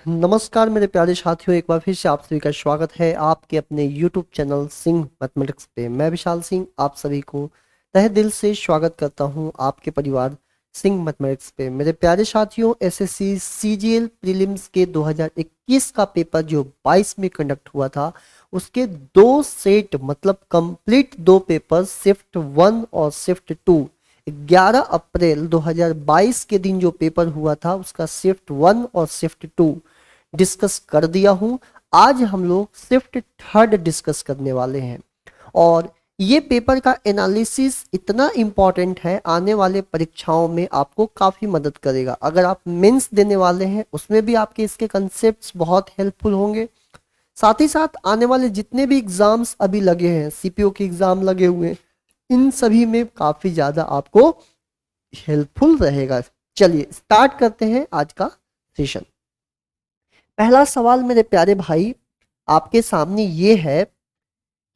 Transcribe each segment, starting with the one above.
नमस्कार मेरे प्यारे साथियों, एक बार फिर से आप सभी का स्वागत है आपके अपने YouTube चैनल सिंह मैथमेटिक्स पे। मैं विशाल सिंह आप सभी को तहे दिल से स्वागत करता हूं आपके परिवार सिंह मैथमेटिक्स पे। मेरे प्यारे साथियों, एसएससी सीजीएल प्रीलिम्स के 2021 का पेपर जो 22 में कंडक्ट हुआ था, उसके दो सेट मतलब कंप्लीट दो पेपर शिफ्ट 1 और शिफ्ट 2 11 अप्रैल 2022 के दिन जो पेपर हुआ था उसका शिफ्ट 1 और शिफ्ट 2 डिस्कस कर दिया हूं। आज हम लोग शिफ्ट थर्ड डिस्कस करने वाले हैं और ये पेपर का एनालिसिस इतना इम्पॉर्टेंट है, आने वाले परीक्षाओं में आपको काफ़ी मदद करेगा। अगर आप मेंस देने वाले हैं उसमें भी आपके इसके कंसेप्ट्स बहुत हेल्पफुल होंगे। साथ ही साथ आने वाले जितने भी एग्जाम्स अभी लगे हैं, सीपीओ के एग्जाम लगे हुए हैं, इन सभी में काफ़ी ज़्यादा आपको हेल्पफुल रहेगा। चलिए स्टार्ट करते हैं आज का सेशन। पहला सवाल मेरे प्यारे भाई आपके सामने ये है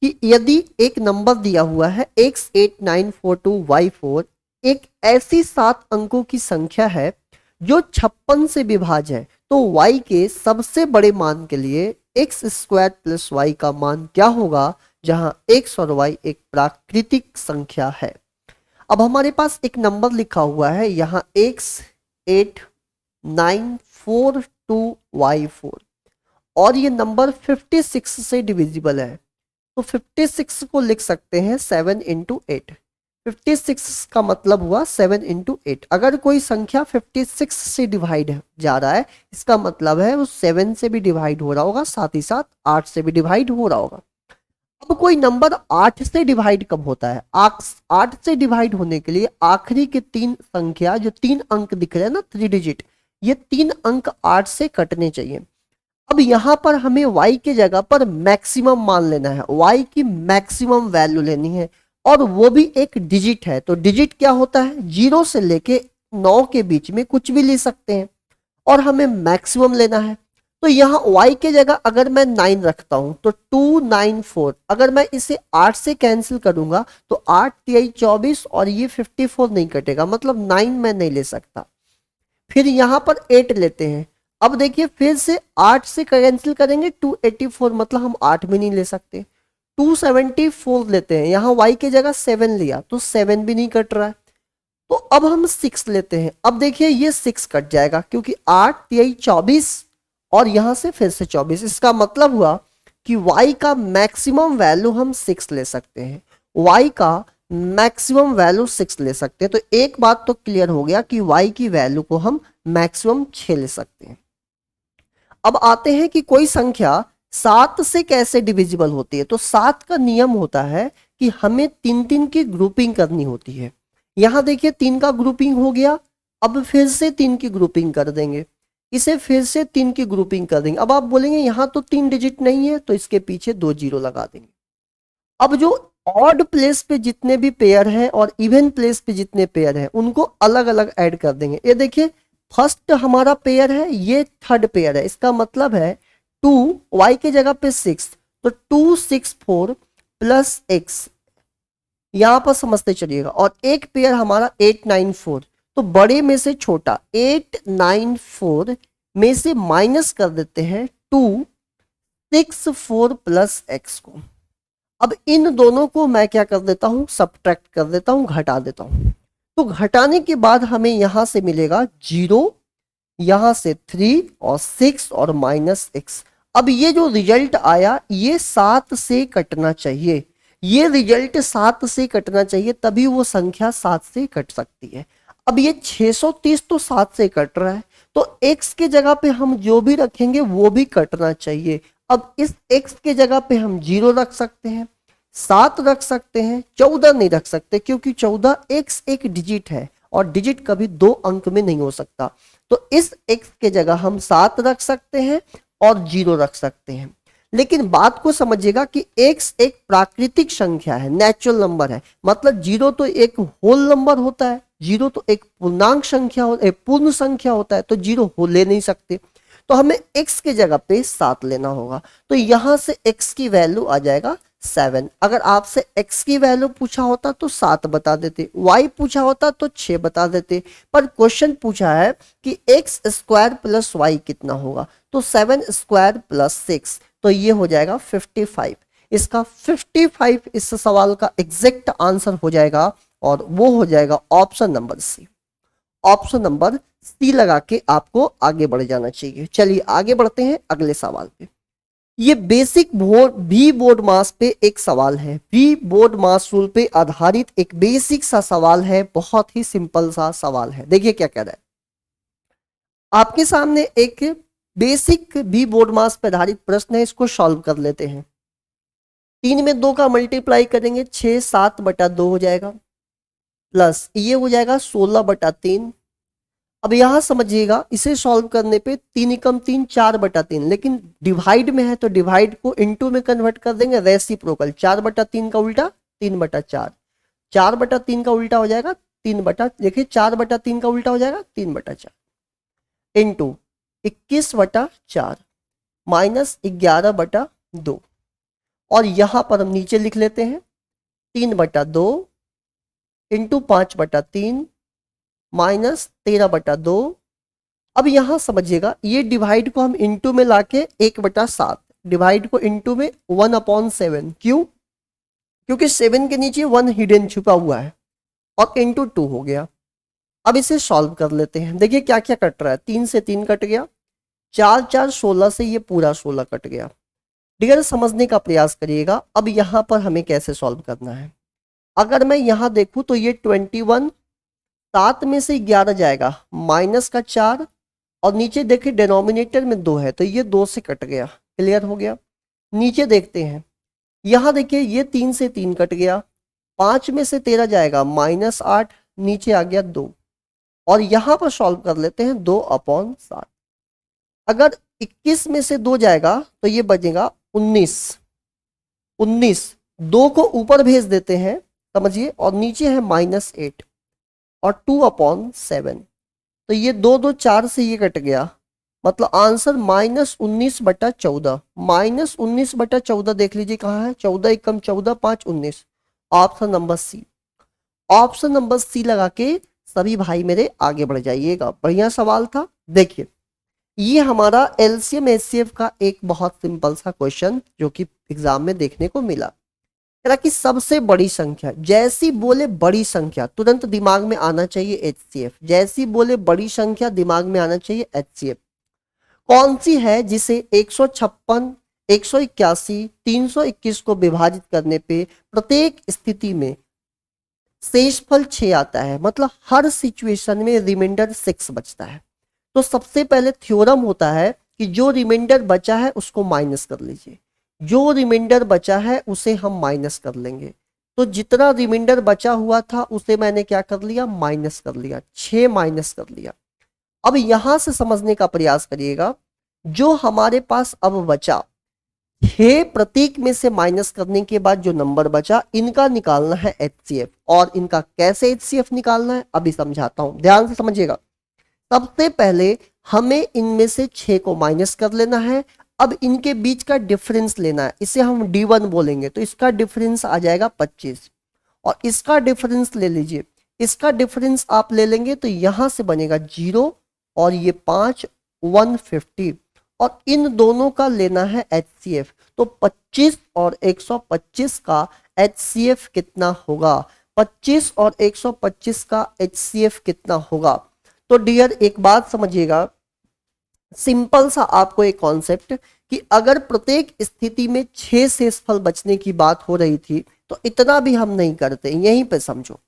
कि यदि एक नंबर दिया हुआ है x8942y4 एक ऐसी 7 अंकों की संख्या है जो 56 से विभाज्य है, तो y के सबसे बड़े मान के लिए x स्क्वायर प्लस y का मान क्या होगा, जहां x और y एक प्राकृतिक संख्या है। अब हमारे पास एक नंबर लिखा हुआ है यहाँ x8942y4 और ये नंबर 56 से डिविजिबल है, तो 56 को लिख सकते हैं 7 इंटू 8। 56 का मतलब हुआ 7 इंटू 8। अगर कोई संख्या 56 से डिवाइड जा रहा है, इसका मतलब है वो 7 से भी डिवाइड हो रहा होगा, साथ ही साथ 8 से भी डिवाइड हो रहा होगा। अब कोई नंबर 8 से डिवाइड कब होता है? 8 से डिवाइड होने के लिए आखिरी के 3 संख्या जो 3 अंक दिख रहे हैं ना, 3 डिजिट, ये 3 अंक 8 से कटने चाहिए। अब यहां पर हमें y के जगह पर मैक्सिमम मान लेना है, y की मैक्सिमम वैल्यू लेनी है और वो भी एक डिजिट है। तो डिजिट क्या होता है? 0 से लेके 9 के बीच में कुछ भी ले सकते हैं और हमें मैक्सिमम लेना है। तो यहाँ y के जगह अगर मैं 9 रखता हूं तो 294, अगर मैं इसे 8 से कैंसिल करूंगा तो 8 3 24 और ये 54 नहीं कटेगा, मतलब 9 मैं नहीं ले सकता। फिर यहाँ पर 8 लेते हैं। अब देखिए फिर से 8 से कैंसिल करेंगे 284, मतलब हम 8 भी नहीं ले सकते। 274 लेते हैं, यहाँ y के जगह 7 लिया तो 7 भी नहीं कट रहा है। तो अब हम 6 लेते हैं। अब देखिए ये 6 कट जाएगा क्योंकि 8 3 24 और यहां से फिर से 24। इसका मतलब हुआ कि y का मैक्सिमम वैल्यू हम 6 ले सकते हैं। y का मैक्सिमम वैल्यू 6 ले सकते हैं। तो एक बात तो क्लियर हो गया कि y की वैल्यू को हम मैक्सिमम 6 ले सकते हैं। अब आते हैं कि कोई संख्या 7 से कैसे डिविजिबल होती है। तो 7 का नियम होता है कि हमें 3 की ग्रुपिंग करनी होती है। यहां देखिए 3 का ग्रुपिंग हो गया, अब फिर से 3 की ग्रुपिंग कर देंगे, इसे फिर से 3 की ग्रुपिंग कर देंगे। अब आप बोलेंगे यहां तो 3 डिजिट नहीं है, तो इसके पीछे 2 जीरो लगा देंगे। अब जो ऑड प्लेस पे जितने भी पेयर हैं और इवन प्लेस पे जितने पेयर हैं उनको अलग अलग ऐड कर देंगे। ये देखिए फर्स्ट हमारा पेयर है, ये थर्ड पेयर है, इसका मतलब है 2 y के जगह पे 6, तो 264 प्लस x यहां पर समझते चलिएगा। और एक पेयर हमारा 894, तो बड़े में से छोटा 894 में से माइनस कर देते हैं 264 प्लस x को। अब इन दोनों को मैं क्या कर देता हूं, सब्ट्रैक्ट कर देता हूं, घटा देता हूं। तो घटाने के बाद हमें यहां से मिलेगा 0, यहां से 3 और 6 और माइनस x। अब ये जो रिजल्ट आया ये 7 से कटना चाहिए, ये रिजल्ट 7 से कटना चाहिए, तभी वो संख्या 7 से कट सकती है। अब ये 630 तो 7 से कट रहा है, तो x के जगह पे हम जो भी रखेंगे वो भी कटना चाहिए। अब इस x के जगह पे हम 0 रख सकते हैं, 7 रख सकते हैं, 14 नहीं रख सकते क्योंकि 14 x एक डिजिट है और डिजिट कभी 2 अंक में नहीं हो सकता। तो इस x के जगह हम 7 रख सकते हैं और 0 रख सकते हैं। लेकिन बात को समझिएगा कि x एक प्राकृतिक संख्या है, नेचुरल नंबर है, मतलब 0 तो एक होल नंबर होता है, 0 तो एक पूर्णांक संख्या पूर्ण संख्या होता है, तो 0 हो ले नहीं सकते। तो हमें x के जगह पे 7 लेना होगा, तो यहां से x की वैल्यू आ जाएगा 7। अगर आपसे x की वैल्यू पूछा होता तो 7 बता देते, y पूछा होता तो 6 बता देते, पर क्वेश्चन पूछा है कि x स्क्वायर प्लस वाई कितना होगा, तो 7 स्क्वायर प्लस 6, तो ये हो जाएगा 55। इसका 55 इस सवाल का एग्जैक्ट आंसर हो जाएगा और वो हो जाएगा option number C. Option number C लगा के आपको आगे बढ़ जाना चाहिए। चलिए आगे बढ़ते हैं अगले सवाल पे। ये बेसिक वी बोर्ड मास पे एक सवाल है, वी बोर्ड मास रूल पे आधारित एक बेसिक सा सवाल है, बहुत ही सिंपल सा सवाल है। देखिए क्या कह रहा है, आपके सामने एक बेसिक वी बोर्ड मास पे आधारित प्रश्न है, इसको सॉल्व कर लेते हैं। 3 में 2 का मल्टीप्लाई करेंगे 6 7/2 हो जाएगा, प्लस ये हो जाएगा 16/3। अब यहां समझिएगा, इसे सॉल्व करने पे 3 एकम 3 4/3, लेकिन डिवाइड में है तो डिवाइड को इनटू में कन्वर्ट कर देंगे, रेसिप्रोकल 4/3 का उल्टा 3/4, 4/3 का उल्टा हो जाएगा 3 देखिए 4/3 का उल्टा हो जाएगा 3/4 इंटू 21/4 माइनस 11/2, और यहां पर हम नीचे लिख लेते हैं 3/2 इंटू 5/3 माइनस 13/2। अब यहां समझिएगा, ये डिवाइड को हम इंटू में लाके 1/7, डिवाइड को इंटू में 1/7, क्यों? क्योंकि 7 के नीचे 1 हिडन छुपा हुआ है, और इंटू 2 हो गया। अब इसे सॉल्व कर लेते हैं। देखिए क्या क्या कट रहा है, 3 से 3 कट गया, 4 4 16 से ये पूरा 16 कट गया। डियर समझने का प्रयास करिएगा। अब यहां पर हमें कैसे सॉल्व करना है, अगर मैं यहां देखूं तो ये 21, 7 में से 11 जाएगा, माइनस का 4, और नीचे देखिए डिनोमिनेटर में 2 है तो ये 2 से कट गया, क्लियर हो गया। नीचे देखते हैं, यहां देखिए ये 3 से 3 कट गया, 5 में से 13 जाएगा, -8, नीचे आ गया 2, और यहां पर सॉल्व कर लेते हैं 2/7। अगर 21 में से 2 जाएगा तो ये बचेगा 19, 19 2 को ऊपर भेज देते हैं समझिए, और नीचे है -8 और 2/7, तो ये 2 2 4 से ये कट गया, मतलब आंसर -19/14, -19/14 देख लीजिए कहाँ है, 14 एकम 14 5 19, option number C. Option number C लगा के सभी भाई मेरे आगे बढ़ जाइएगा। बढ़िया सवाल था। देखिए ये हमारा एलसीएम एचसीएफ का एक बहुत सिंपल सा क्वेश्चन जो कि एग्जाम में देखने को मिला। कह रहा कि सबसे बड़ी संख्या, जैसी बोले बड़ी संख्या तुरंत दिमाग में आना चाहिए एचसीएफ, जैसी बोले बड़ी संख्या दिमाग में आना चाहिए एचसीएफ। कौन सी है जिसे 156, 181, 321 को विभाजित करने पे प्रत्येक स्थिति में शेषफल 6 आता है, मतलब हर सिचुएशन में रिमाइंडर 6 बचता है। तो सबसे पहले थ्योरम होता है कि जो रिमाइंडर बचा है उसको माइनस कर लीजिए, जो रिमाइंडर बचा है उसे हम माइनस कर लेंगे। तो जितना रिमाइंडर बचा हुआ था उसे मैंने क्या कर लिया, माइनस कर लिया, 6 माइनस कर लिया। अब यहां से समझने का प्रयास करिएगा, जो हमारे पास अब बचा 6 प्रतीक में से माइनस करने के बाद जो नंबर बचा, इनका निकालना है एचसीएफ। और इनका कैसे एचसीएफ निकालना है अभी समझाता हूं, ध्यान से समझिएगा। सबसे पहले हमें इनमें से 6 को माइनस कर लेना है। अब इनके बीच का डिफरेंस लेना है, इसे हम D1 बोलेंगे, तो इसका डिफरेंस आ जाएगा 25, और इसका डिफरेंस ले लीजिए, इसका डिफरेंस आप ले लेंगे तो यहां से बनेगा 0, और ये 5 150, और इन दोनों का लेना है एचसीएफ। तो 25 और 125 का एचसीएफ कितना होगा, 25 और 125 का एचसीएफ कितना होगा। तो डियर एक बात समझिएगा, सिंपल सा आपको एक कॉन्सेप्ट, कि अगर प्रत्येक स्थिति में 6 शेषफल बचने की बात हो रही थी तो इतना भी हम नहीं करते, यहीं पे समझो।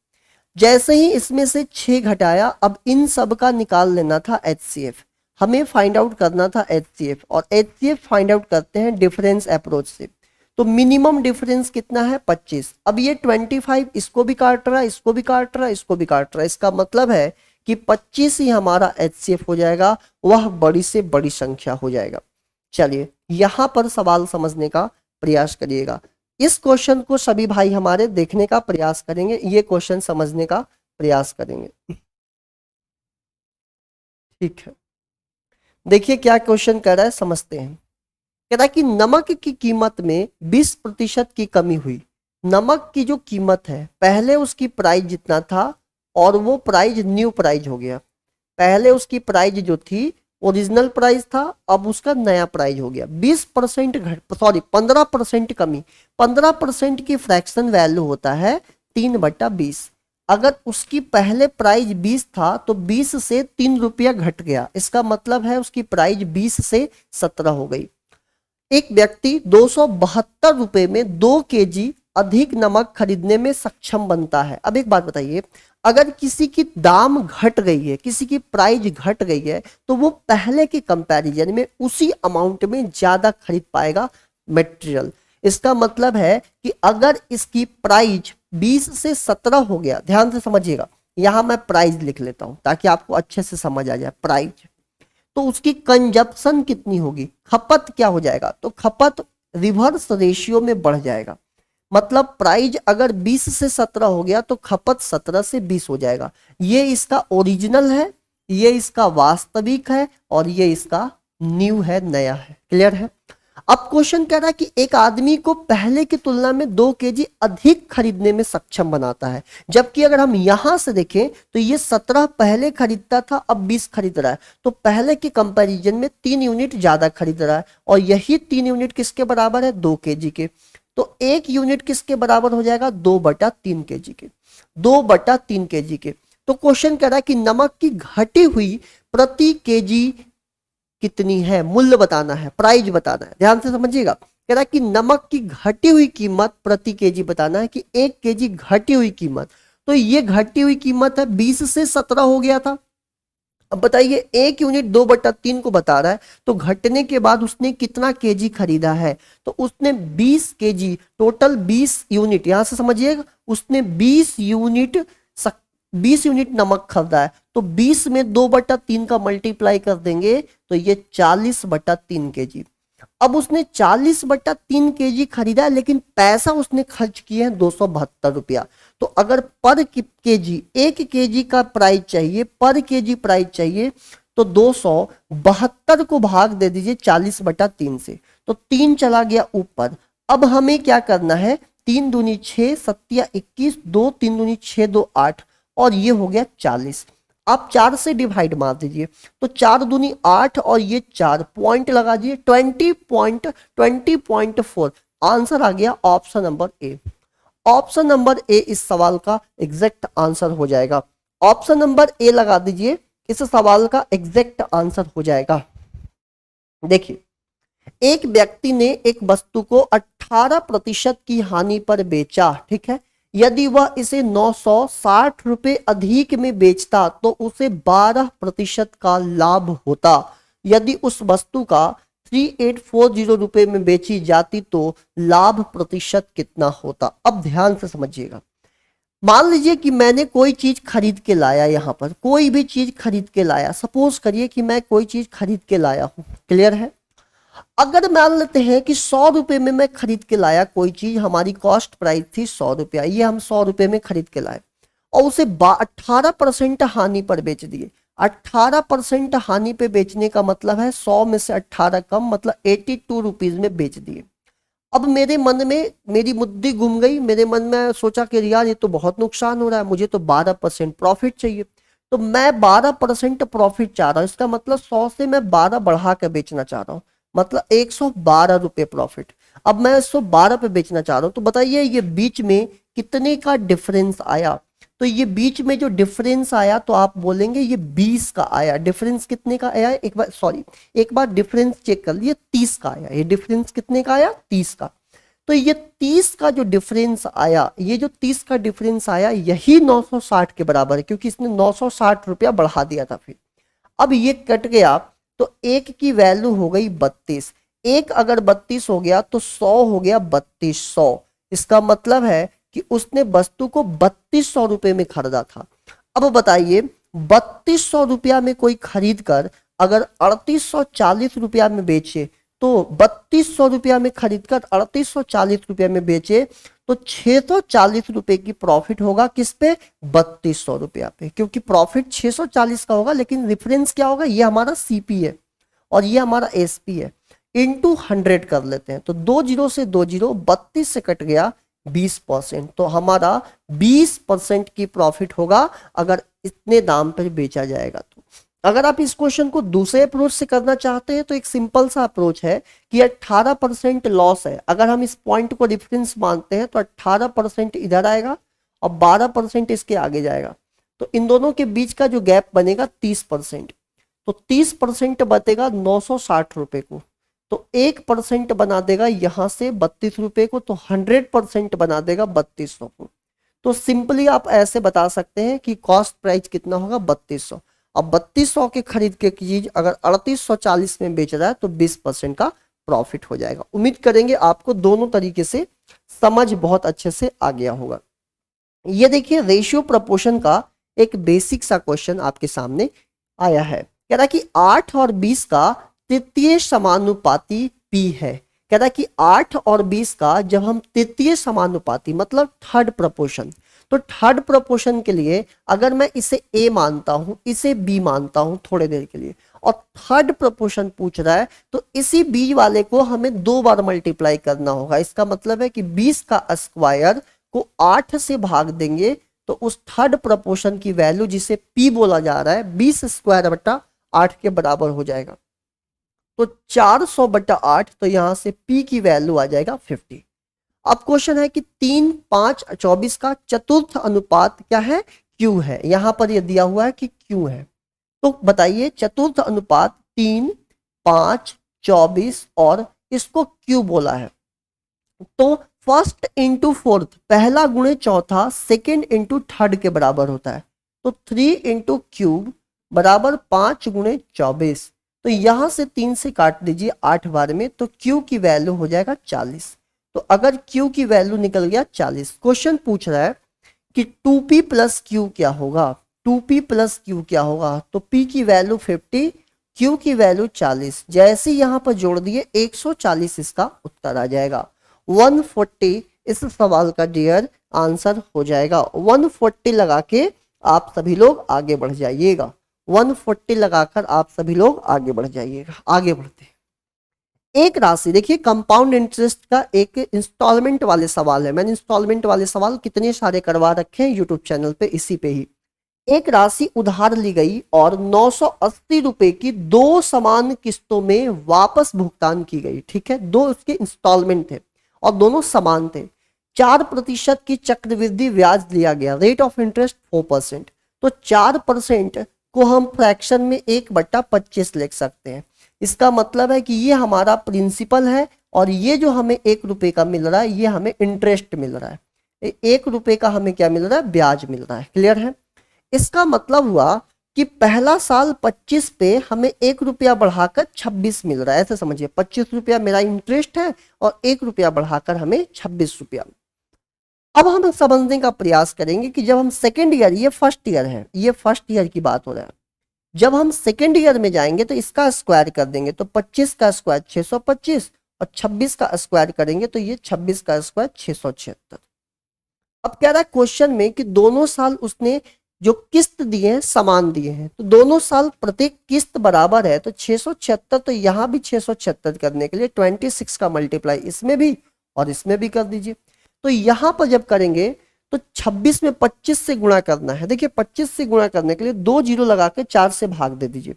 जैसे ही इसमें से 6 घटाया, अब इन सब का निकाल लेना था एचसीएफ, हमें फाइंड आउट करना था एचसीएफ, और एचसीएफ फाइंड आउट करते हैं डिफरेंस अप्रोच से। तो मिनिमम डिफरेंस कितना है 25। अब ये 25 इसको भी काट रहा है, इसको भी काट रहा है, इसको भी काट रहा है, इसका मतलब है कि 25 ही हमारा एचसीएफ हो जाएगा, वह बड़ी से बड़ी संख्या हो जाएगा। चलिए यहां पर सवाल समझने का प्रयास करिएगा। इस क्वेश्चन को सभी भाई हमारे देखने का प्रयास करेंगे, ये क्वेश्चन समझने का प्रयास करेंगे। ठीक है, देखिए क्या क्वेश्चन कर रहा है, समझते हैं। कहता है कि नमक की कीमत में 20% की कमी हुई। नमक की जो कीमत है, पहले उसकी प्राइस जितना था और वो प्राइस न्यू प्राइस हो गया। पहले उसकी प्राइस जो थी ओरिजिनल प्राइस था, अब उसका नया प्राइस हो गया। 20% घट, सॉरी 15% कमी। 15% की फ्रैक्शन वैल्यू होता है 3/20। अगर उसकी पहले प्राइस 20 था तो 20 से 3 रुपया घट गया, इसका मतलब है उसकी प्राइस 20 से 17 हो गई। एक व्यक्ति 272 रुपए में 2 kg अधिक नमक खरीदने में सक्षम बनता है। अब एक बात बताइए, अगर किसी की दाम घट गई है, किसी की प्राइस घट गई है, तो वो पहले के कंपैरिजन में उसी अमाउंट में ज्यादा खरीद पाएगा मटेरियल। इसका मतलब है कि अगर इसकी प्राइस 20 से 17 हो गया, ध्यान से समझिएगा, यहां मैं प्राइस लिख लेता हूं ताकि आपको अच्छे से समझ आ जाए। प्राइस, तो उसकी कंजप्शन कितनी होगी, खपत क्या हो जाएगा, तो खपत रिवर्स रेशियो में बढ़ जाएगा। मतलब प्राइस अगर 20 से 17 हो गया तो खपत 17 से 20 हो जाएगा। ये इसका ओरिजिनल है, ये इसका वास्तविक है, और ये इसका न्यू है, नया है। क्लियर है। अब क्वेश्चन कह रहा है कि एक आदमी को पहले की तुलना में 2 kg अधिक खरीदने में सक्षम बनाता है। जबकि अगर हम यहां से देखें तो ये 17 पहले खरीदता था, अब 20 खरीद रहा है, तो पहले के कंपैरिजन में 3 यूनिट ज्यादा खरीद रहा है, और यही 3 यूनिट किसके बराबर है, 2 kg के। तो 1 यूनिट किसके बराबर हो जाएगा, 2/3 kg के, 2/3 kg के। तो क्वेश्चन कह रहा है कि नमक की घटी हुई प्रति केजी कितनी है, मूल्य बताना है, प्राइस बताना है। ध्यान से समझिएगा, कह रहा है कि नमक की घटी हुई कीमत प्रति केजी बताना है कि 1 kg घटी हुई कीमत। तो ये घटी हुई कीमत है, 20 से 17 हो गया था। अब बताइए 1 यूनिट 2/3 को बता रहा है, तो घटने के बाद उसने कितना केजी खरीदा है, तो उसने 20 kg, टोटल 20 यूनिट, यहां से समझिएगा उसने 20 यूनिट नमक खरीदा है। तो 20 में 2/3 का मल्टीप्लाई कर देंगे तो ये 40/3 kg। अब उसने 40/3 kg खरीदा है, लेकिन पैसा उसने खर्च किए हैं 272 रुपया। तो अगर पर केजी, 1 kg का प्राइस चाहिए, पर केजी प्राइस चाहिए, तो 272 को भाग दे दीजिए 40/3 से, तो 3 चला गया ऊपर। अब हमें क्या करना है, 3 दूनी 6, 7 21, 2 3 दूनी 6, 2 8, और ये हो गया 40। आप 4 से डिवाइड मार दीजिए, तो 4 दूनी 8 और ये 4, पॉइंट लगा दीजिए, 20.4। आंसर आ गया option number A. Option number A इस सवाल का एग्जैक्ट आंसर हो जाएगा। ऑप्शन नंबर ए लगा दीजिए, इस सवाल का एग्जैक्ट आंसर हो जाएगा। देखिए, एक व्यक्ति ने एक वस्तु को 18% की हानि पर बेचा, ठीक है। यदि वह इसे 960 रुपए अधिक में बेचता तो उसे 12% का लाभ होता। यदि उस वस्तु का 3840 रुपए में बेची जाती तो लाभ प्रतिशत कितना होता। अब ध्यान से समझिएगा, मान लीजिए कि मैंने कोई चीज खरीद के लाया, यहां पर कोई भी चीज खरीद के लाया, सपोज करिए कि मैं कोई चीज खरीद के लाया हूं। क्लियर है। अगर मान लेते हैं कि 100 रुपए में मैं खरीद के लाया कोई चीज, हमारी कॉस्ट प्राइस थी 100 रुपया, ये हम 100 रुपए में खरीद के लाए और उसे 18% हानि पर बेच दिए। 18% हानि पे बेचने का मतलब है 100 में से 18 कम, मतलब 82 रुपीज में बेच दिए। अब मेरे मन में मेरी मुद्दी घूम गई, मेरे मन में सोचा कि यार ये तो बहुत नुकसान हो रहा है, मुझे तो 12% प्रॉफिट चाहिए। तो मैं 12% प्रॉफिट चाह रहा हूँ, इसका मतलब 100 से मैं 12 बढ़ा कर बेचना चाह रहा हूँ, मतलब 112 रुपए प्रॉफिट। अब मैं 112 पे बेचना चाह रहा हूँ, तो बताइए ये बीच में कितने का डिफरेंस आया। तो ये बीच में जो डिफरेंस आया तो आप बोलेंगे ये 20 का आया। डिफरेंस कितने का आया, एक बार सॉरी, एक बार डिफरेंस चेक कर लिए, 30 का आया। ये डिफरेंस कितने का आया, 30 का। तो ये 30 का जो डिफरेंस आया, ये जो 30 का डिफरेंस आया, यही 960 के बराबर है, क्योंकि इसने 960 रुपया बढ़ा दिया था। फिर अब ये कट गया तो एक की वैल्यू हो गई 32। एक अगर 32 हो गया तो 100 हो गया 3200। इसका मतलब है कि उसने वस्तु को 3200 रुपए में खरीदा था। अब बताइए 3200 रुपया में कोई खरीद कर अगर 3840 रुपया में बेचे, तो 3200 रुपया में खरीद कर 3840 रुपया में बेचे तो 640 रुपए की प्रॉफिट होगा किस पे, 3200 रुपया पे, क्योंकि प्रॉफिट 640 का होगा, लेकिन रेफरेंस क्या होगा, ये हमारा सीपी है और ये हमारा एसपी है। इंटू 100 कर लेते हैं, तो 2 जीरो से 2 जीरो 32 से कट गया 20%, तो हमारा 20% की प्रॉफिट होगा अगर इतने दाम पर बेचा जाएगा। तो अगर आप इस क्वेश्चन को दूसरे अप्रोच से करना चाहते हैं तो एक सिंपल सा अप्रोच है कि 18% लॉस है, अगर हम इस पॉइंट को रेफरेंस मानते हैं तो 18% इधर आएगा और 12% इसके आगे जाएगा, तो इन दोनों के बीच का जो गैप बनेगा 30%, तो 30% बचेगा 960 रुपए को, तो 1% बना देगा यहां से 32 रुपए को, तो 100% बना देगा 3200 को। तो सिंपली आप ऐसे बता सकते हैं कि कॉस्ट प्राइस कितना होगा 3200। अब 3200 के खरीद के चीज अगर 3840 में बेच रहा है तो 20% का प्रॉफिट हो जाएगा। उम्मीद करेंगे आपको दोनों तरीके से समझ बहुत अच्छे से आ गया होगा। ये देखिए रेशियो प्रपोर्शन का एक बेसिक सा क्वेश्चन आपके सामने आया है। कह रहा है कि 8 और 20 का तृतीय समानुपाती P है। कह रहा है कि 8 और 20 का जब हम तृतीय समानुपाती मतलब थर्ड प्रपोर्शन, तो थर्ड प्रपोर्शन के लिए अगर मैं इसे A मानता हूं, इसे B मानता हूं थोड़े देर के लिए, और थर्ड प्रपोर्शन पूछ रहा है, तो इसी B वाले को हमें 2 बार मल्टीप्लाई करना होगा। इसका मतलब है कि 20 का स्क्वायर को 8 से भाग देंगे तो उस थर्ड प्रपोर्शन की वैल्यू जिसे P बोला जा रहा है 20 स्क्वायर बटा 8 के बराबर हो जाएगा, तो 400 बटा 8, तो यहां से P की वैल्यू आ जाएगा 50। अब क्वेश्चन है कि 3, 5, 24 का चतुर्थ अनुपात क्या है, Q है। यहां पर यह दिया हुआ है कि Q है, तो बताइए चतुर्थ अनुपात 3, 5, 24 और इसको Q बोला है, तो फर्स्ट इंटू फोर्थ, पहला गुणे चौथा सेकेंड इंटू थर्ड के बराबर होता है, तो 3 इंटू क्यूब बराबर 5 गुणे 24, तो यहां से 3 से काट दीजिए 8 बार में, तो Q की वैल्यू हो जाएगा 40। तो अगर Q की वैल्यू निकल गया 40, क्वेश्चन पूछ रहा है कि 2P प्लस Q क्या होगा, 2P प्लस Q क्या होगा, तो P की वैल्यू 50, Q की वैल्यू 40, जैसे यहां पर जोड़ दिए 140 इसका उत्तर आ जाएगा। 140 इस सवाल का डियर आंसर हो जाएगा। 140 लगा के आप सभी लोग आगे बढ़ जाइएगा, 140 लगाकर आप सभी लोग आगे बढ़ जाइएगा। आगे बढ़ते हैं, एक राशि देखिए कंपाउंड इंटरेस्ट का एक इंस्टॉलमेंट वाले सवाल है। मैंने इंस्टॉलमेंट वाले सवाल कितने सारे करवा रखे हैं यूट्यूब चैनल पे, इसी पे ही। एक राशि उधार ली गई और 980 रुपए की 2 समान किस्तों में वापस भुगतान की गई, ठीक है, 2 उसके इंस्टॉलमेंट थे और दोनों समान थे। 4% की चक्रवृद्धि ब्याज लिया गया, रेट ऑफ इंटरेस्ट 4%, तो 4% को हम फ्रैक्शन में 1/25 लिख सकते हैं। इसका मतलब है कि ये हमारा प्रिंसिपल है और ये जो हमें 1 रुपए का मिल रहा है ये हमें इंटरेस्ट मिल रहा है, 1 रुपए का हमें क्या मिल रहा है, ब्याज मिल रहा है। क्लियर है? इसका मतलब हुआ कि पहला साल 25 पे हमें 1 रुपया बढ़ाकर 26 मिल रहा है, ऐसे समझिए 25 रुपया मेरा इंटरेस्ट है और 1 रुपया बढ़ाकर हमें 26 रुपया। अब हम समझने का प्रयास करेंगे कि जब हम सेकेंड ईयर, ये फर्स्ट ईयर है, ये फर्स्ट ईयर की बात हो रहा है, जब हम सेकेंड ईयर में जाएंगे तो इसका स्क्वायर कर देंगे, तो 25 का स्क्वायर 625 और 26 का स्क्वायर करेंगे तो ये 26 का स्क्वायर 676। अब कह रहा है क्वेश्चन में कि दोनों साल उसने जो किस्त दिए हैं समान दिए हैं, तो दोनों साल प्रत्येक किस्त बराबर है, तो 676, तो यहां भी 676 करने के लिए 26 का मल्टीप्लाई इसमें भी और इसमें भी कर दीजिए। तो यहां पर जब करेंगे तो 26 में 25 से गुणा करना है। देखिए 25 से गुणा करने के लिए 2 जीरो लगा के 4 से भाग दे दीजिए,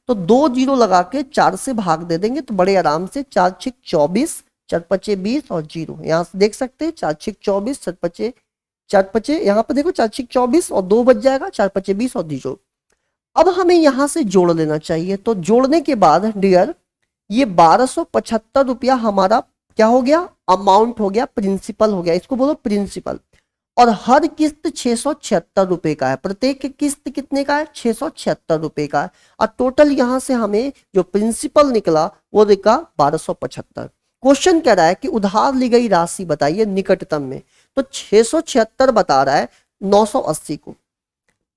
तो 2 जीरो लगा के 4 से भाग दे देंगे तो बड़े आराम से 4 6 24, 4 5 20 और जीरो, यहां से देख सकते हैं 4 6 24, 4 5 यहाँ पर देखो 4 6 24 और 2 बच जाएगा, 4 5 20 और जीरो। अब हमें यहां से जोड़ लेना चाहिए, तो जोड़ने के बाद डियर ये 1275 रुपया हमारा क्या हो गया, अमाउंट हो गया, प्रिंसिपल हो गया, इसको बोलो प्रिंसिपल। और हर किस्त 676 रुपए का है, प्रत्येक किस्त कितने का है, 676 रुपए का है, और टोटल यहां से हमें जो प्रिंसिपल निकला वो निकला 1275। क्वेश्चन कह रहा है कि उधार ली गई राशि बताइए निकटतम में, तो 676 बता रहा है 980 को,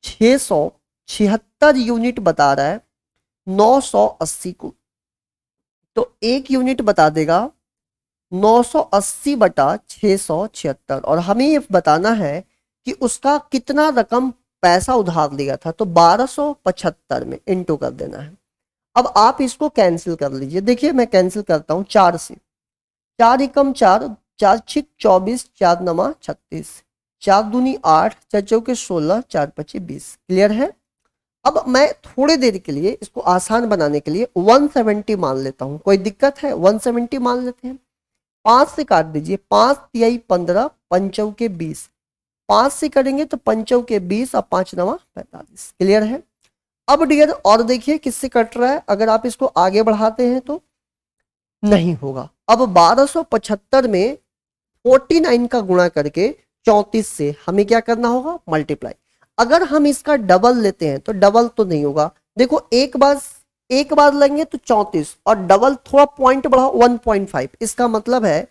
676 यूनिट बता रहा है 980 को, तो 1 यूनिट बता देगा 980 बटा 676, और हमें ये बताना है कि उसका कितना रकम पैसा उधार लिया था, तो 1275 में इंटू कर देना है। अब आप इसको कैंसिल कर लीजिए। देखिए मैं कैंसिल करता हूं 4 से, 4 एकम 4, 4 छिक 24, 4 नमा 36, 4 दूनी 8, 4 चौके 16, 4 पचे 20। क्लियर है। अब मैं थोड़ी देर के लिए इसको आसान बनाने के लिए 170 मान लेता हूं। कोई दिक्कत है? 170 मान लेते हैं। 5 से काट दीजिए, 5 तिहाई 15, पंचौ के 20, 5 से करेंगे तो पंचौ के 20 और 5 नवा 45। क्लियर है। अब डियर और देखिए किससे कट रहा है, अगर आप इसको आगे बढ़ाते हैं तो नहीं होगा। अब 1275 में 49 का गुणा करके 34 से हमें क्या करना होगा, मल्टीप्लाई। अगर हम इसका डबल लेते हैं तो डबल तो नहीं होगा। देखो एक बार लेंगे तो 34 और डबल थोड़ा पॉइंट बढ़ाओ 1.5, इसका मतलब है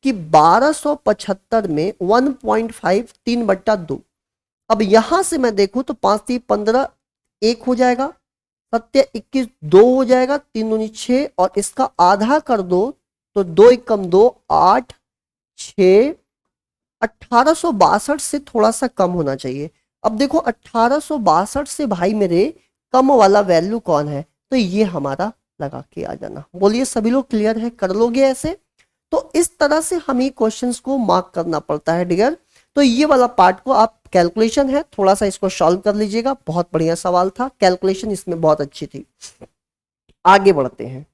कि 1275 में 1.5 3/2। अब यहां से मैं देखूं तो 5 3 15 1 हो जाएगा, 7 21 2 हो जाएगा, 3 दूनी 6 और इसका आधा कर दो तो 2 एकम 2 8 6, 1862 से थोड़ा सा कम होना चाहिए। अब देखो 1862 से भाई मेरे कम वाला वैल्यू कौन है, तो ये हमारा लगा के आ जाना। बोलिए सभी लोग क्लियर है, कर लोगे ऐसे? तो इस तरह से हमें क्वेश्चंस को मार्क करना पड़ता है डियर। तो ये वाला पार्ट को आप कैलकुलेशन है, थोड़ा सा इसको सॉल्व कर लीजिएगा। बहुत बढ़िया सवाल था, कैलकुलेशन इसमें बहुत अच्छी थी। आगे बढ़ते हैं।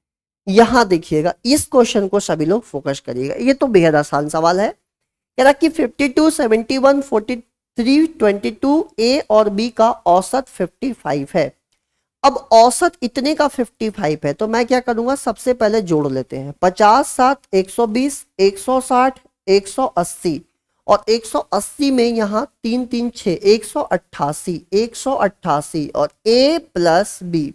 यहां देखिएगा, इस क्वेश्चन को सभी लोग फोकस करिएगा, ये तो बेहद आसान सवाल है। कह रहा कि 52, 71, 43, 22 ए और बी का औसत 55 है। अब औसत इतने का 55 है तो मैं क्या करूंगा, सबसे पहले जोड़ लेते हैं। 50 7 120, 160, 180 और 180 में यहाँ 3 3 6, 188, 188 और a प्लस बी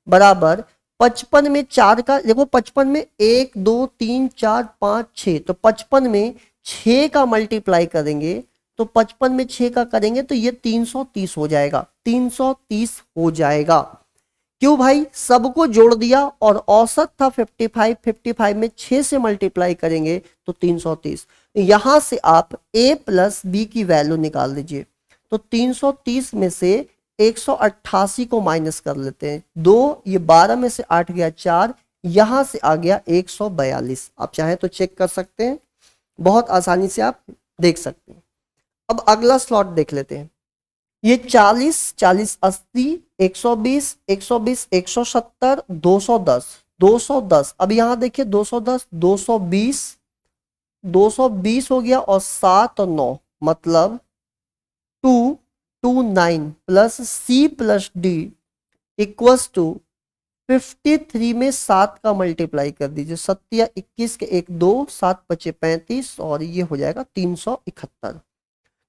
बराबर 55 में 4 का, देखो 55 में 1 2 3 4 5 6, तो 55 में 6 का मल्टीप्लाई करेंगे तो 55 में 6 का करेंगे तो ये 330 हो जाएगा, 330 हो जाएगा। क्यों भाई, सबको जोड़ दिया और औसत था 55, 55 में 6 से मल्टीप्लाई करेंगे तो 330। यहां से आप a प्लस बी की वैल्यू निकाल दीजिए। तो 330 में से 188 को माइनस कर लेते हैं, 2 ये 12 में से 8 गया 4, यहां से आ गया 142। आप चाहें तो चेक कर सकते हैं, बहुत आसानी से आप देख सकते हैं। अब अगला स्लॉट देख लेते हैं। ये 40 40 80 120 120 170 210 210। अब यहां देखिए 210 220 220 हो गया और 7 और 9 मतलब 229 plus C plus D equals to 53 में 7 का मल्टीप्लाई कर दीजिए। 7 या 21 के 1 2, 7 पचे 35 और ये हो जाएगा 371।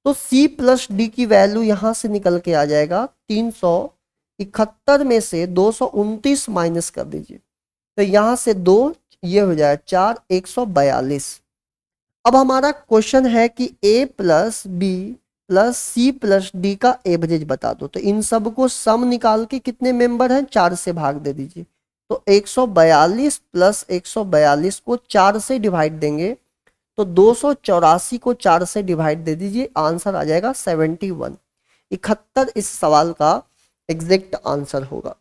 तो C प्लस डी की वैल्यू यहां से निकल के आ जाएगा 371 में से 229 माइनस कर दीजिए तो यहां से 2 ये हो जाएगा 4 142। अब हमारा क्वेश्चन है कि A plus B plus C plus D का एवरेज बता दो। तो इन सब को सम निकाल के कितने मेंबर हैं 4 से भाग दे दीजिए। तो 142 प्लस 142 को 4 से डिवाइड देंगे तो 284 को 4 से डिवाइड दे दीजिए, आंसर आ जाएगा 71। 71 इस सवाल का एग्जैक्ट आंसर होगा।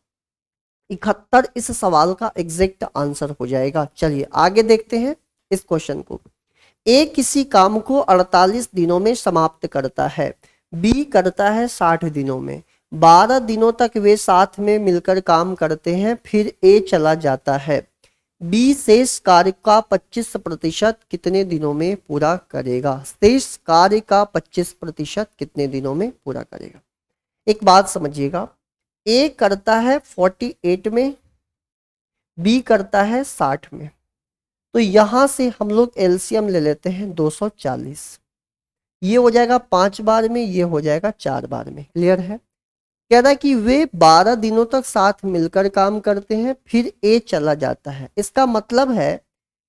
71 इस सवाल का एग्जैक्ट आंसर हो जाएगा। चलिए आगे देखते हैं इस क्वेश्चन को। ए किसी काम को 48 दिनों में समाप्त करता है, बी करता है 60 दिनों में। 12 दिनों तक वे साथ में मिलकर काम करते हैं, फिर ए चला जाता है। बी शेष कार्य का 25% कितने दिनों में पूरा करेगा? शेष कार्य का 25% कितने दिनों में पूरा करेगा? एक बात समझिएगा, ए करता है 48 में, बी करता है 60 में। तो यहां से हम लोग एलसीएम ले लेते हैं 240। ये हो जाएगा 5 बार में, ये हो जाएगा 4 बार में। क्लियर है। कह रहा है कि वे 12 दिनों तक साथ मिलकर काम करते हैं, फिर ए चला जाता है। इसका मतलब है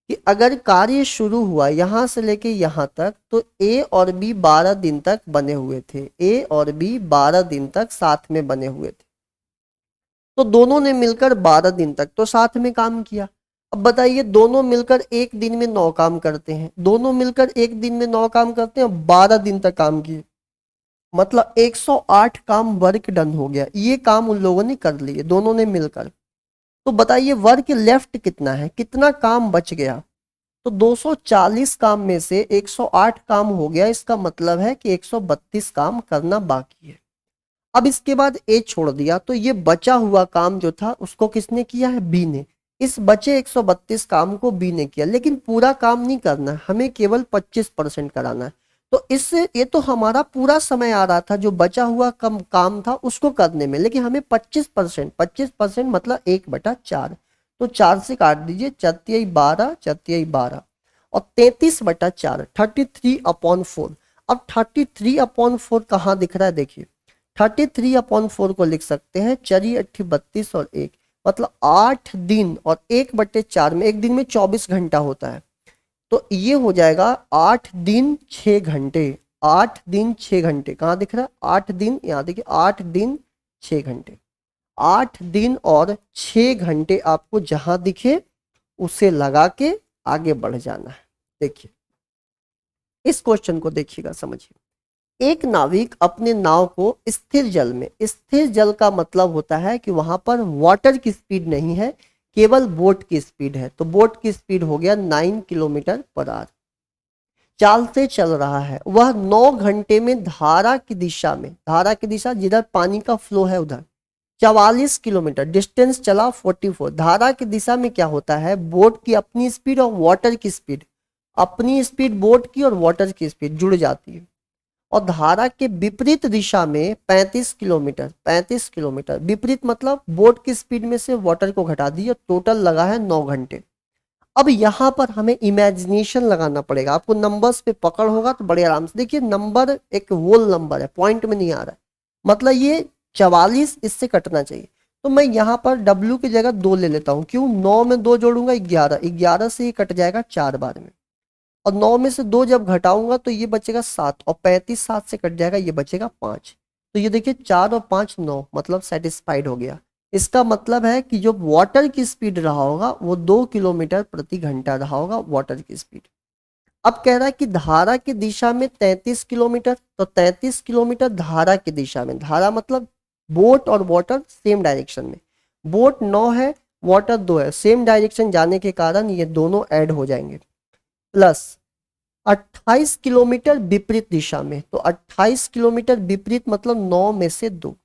कि अगर कार्य शुरू हुआ यहां से लेके यहां तक तो ए और बी 12 दिन तक बने हुए थे। ए और बी 12 दिन तक साथ में बने हुए थे, तो दोनों ने मिलकर 12 दिन तक तो साथ में काम किया। अब बताइए, दोनों मिलकर एक दिन में 9 काम करते हैं, दोनों मिलकर एक दिन में 9 काम करते हैं, 12 दिन तक काम किए, मतलब 108 काम वर्क डन हो गया। ये काम उन लोगों ने कर लिए दोनों ने मिलकर। तो बताइए वर्क लेफ्ट कितना है, कितना काम बच गया। तो 240 काम में से 108 काम हो गया, इसका मतलब है कि 132 काम करना बाकी है। अब इसके बाद ए छोड़ दिया, तो ये बचा हुआ काम जो था उसको किसने किया है, बी ने। इस बचे 132 काम को बी ने किया, लेकिन पूरा काम नहीं करना, हमें केवल 25% कराना है। तो इससे ये तो हमारा पूरा समय आ रहा था, जो बचा हुआ कम काम था उसको करने में, लेकिन हमें 25% मतलब 1/4। तो 4 से काट दीजिए, 4×12 4×12 और 33/4 33/4। अब 33/4 कहाँ दिख रहा है, देखिए 33/4 को लिख सकते हैं 4×8 = 32 और 1, मतलब 8 दिन और 1/4 में, एक दिन में 24 घंटा होता है। तो ये हो जाएगा 8 दिन 6 घंटे। 8 दिन 6 घंटे कहाँ दिख रहा है, 8 दिन, यहाँ देखिए 8 दिन 6 घंटे। 8 दिन और 6 घंटे आपको जहां दिखे उसे लगा के आगे बढ़ जाना है। देखिए इस क्वेश्चन को देखिएगा, समझिए। एक नाविक अपने नाव को स्थिर जल में, स्थिर जल का मतलब होता है कि वहां पर वाटर की स्पीड नहीं है, केवल बोट की स्पीड है। तो बोट की स्पीड हो गया 9 किलोमीटर/आवर, चाल से चल रहा है। वह 9 घंटे में धारा की दिशा में, धारा की दिशा जिधर पानी का फ्लो है उधर 44 किलोमीटर, डिस्टेंस चला 44। धारा की दिशा में क्या होता है, बोट की अपनी स्पीड और वाटर की स्पीड, अपनी स्पीड बोट की और वाटर की स्पीड जुड़ जाती है। और धारा के विपरीत दिशा में 35 किलोमीटर, 35 किलोमीटर विपरीत मतलब बोट की स्पीड में से वाटर को घटा दिए, टोटल लगा है 9 घंटे। अब यहां पर हमें इमेजिनेशन लगाना पड़ेगा, आपको नंबर्स पे पकड़ होगा तो बड़े आराम से देखिए। नंबर एक होल नंबर है, पॉइंट में नहीं आ रहा है, मतलब ये 44 इससे कटना चाहिए। तो मैं यहाँ पर W की जगह 2 ले लेता हूँ, क्यों, 9 में 2 जोड़ूंगा 11, 11 से ये कट जाएगा 4 बार में, और 9 में से 2 जब घटाऊंगा तो ये बचेगा 7, और 35 7 से कट जाएगा, ये बचेगा 5। तो ये देखिए 4 और 5 9, मतलब सेटिस्फाइड हो गया। इसका मतलब है कि जो वाटर की स्पीड रहा होगा वो 2 किलोमीटर प्रति घंटा रहा होगा, वाटर की स्पीड। अब कह रहा है कि धारा की दिशा में 33 किलोमीटर, तो 33 किलोमीटर धारा की दिशा में, धारा मतलब बोट और वाटर सेम डायरेक्शन में, बोट 9 है वाटर 2 है, सेम डायरेक्शन जाने के कारण ये दोनों ऐड हो जाएंगे, प्लस 28 किलोमीटर विपरीत दिशा में। तो 28 किलोमीटर विपरीत मतलब 9 में से 2।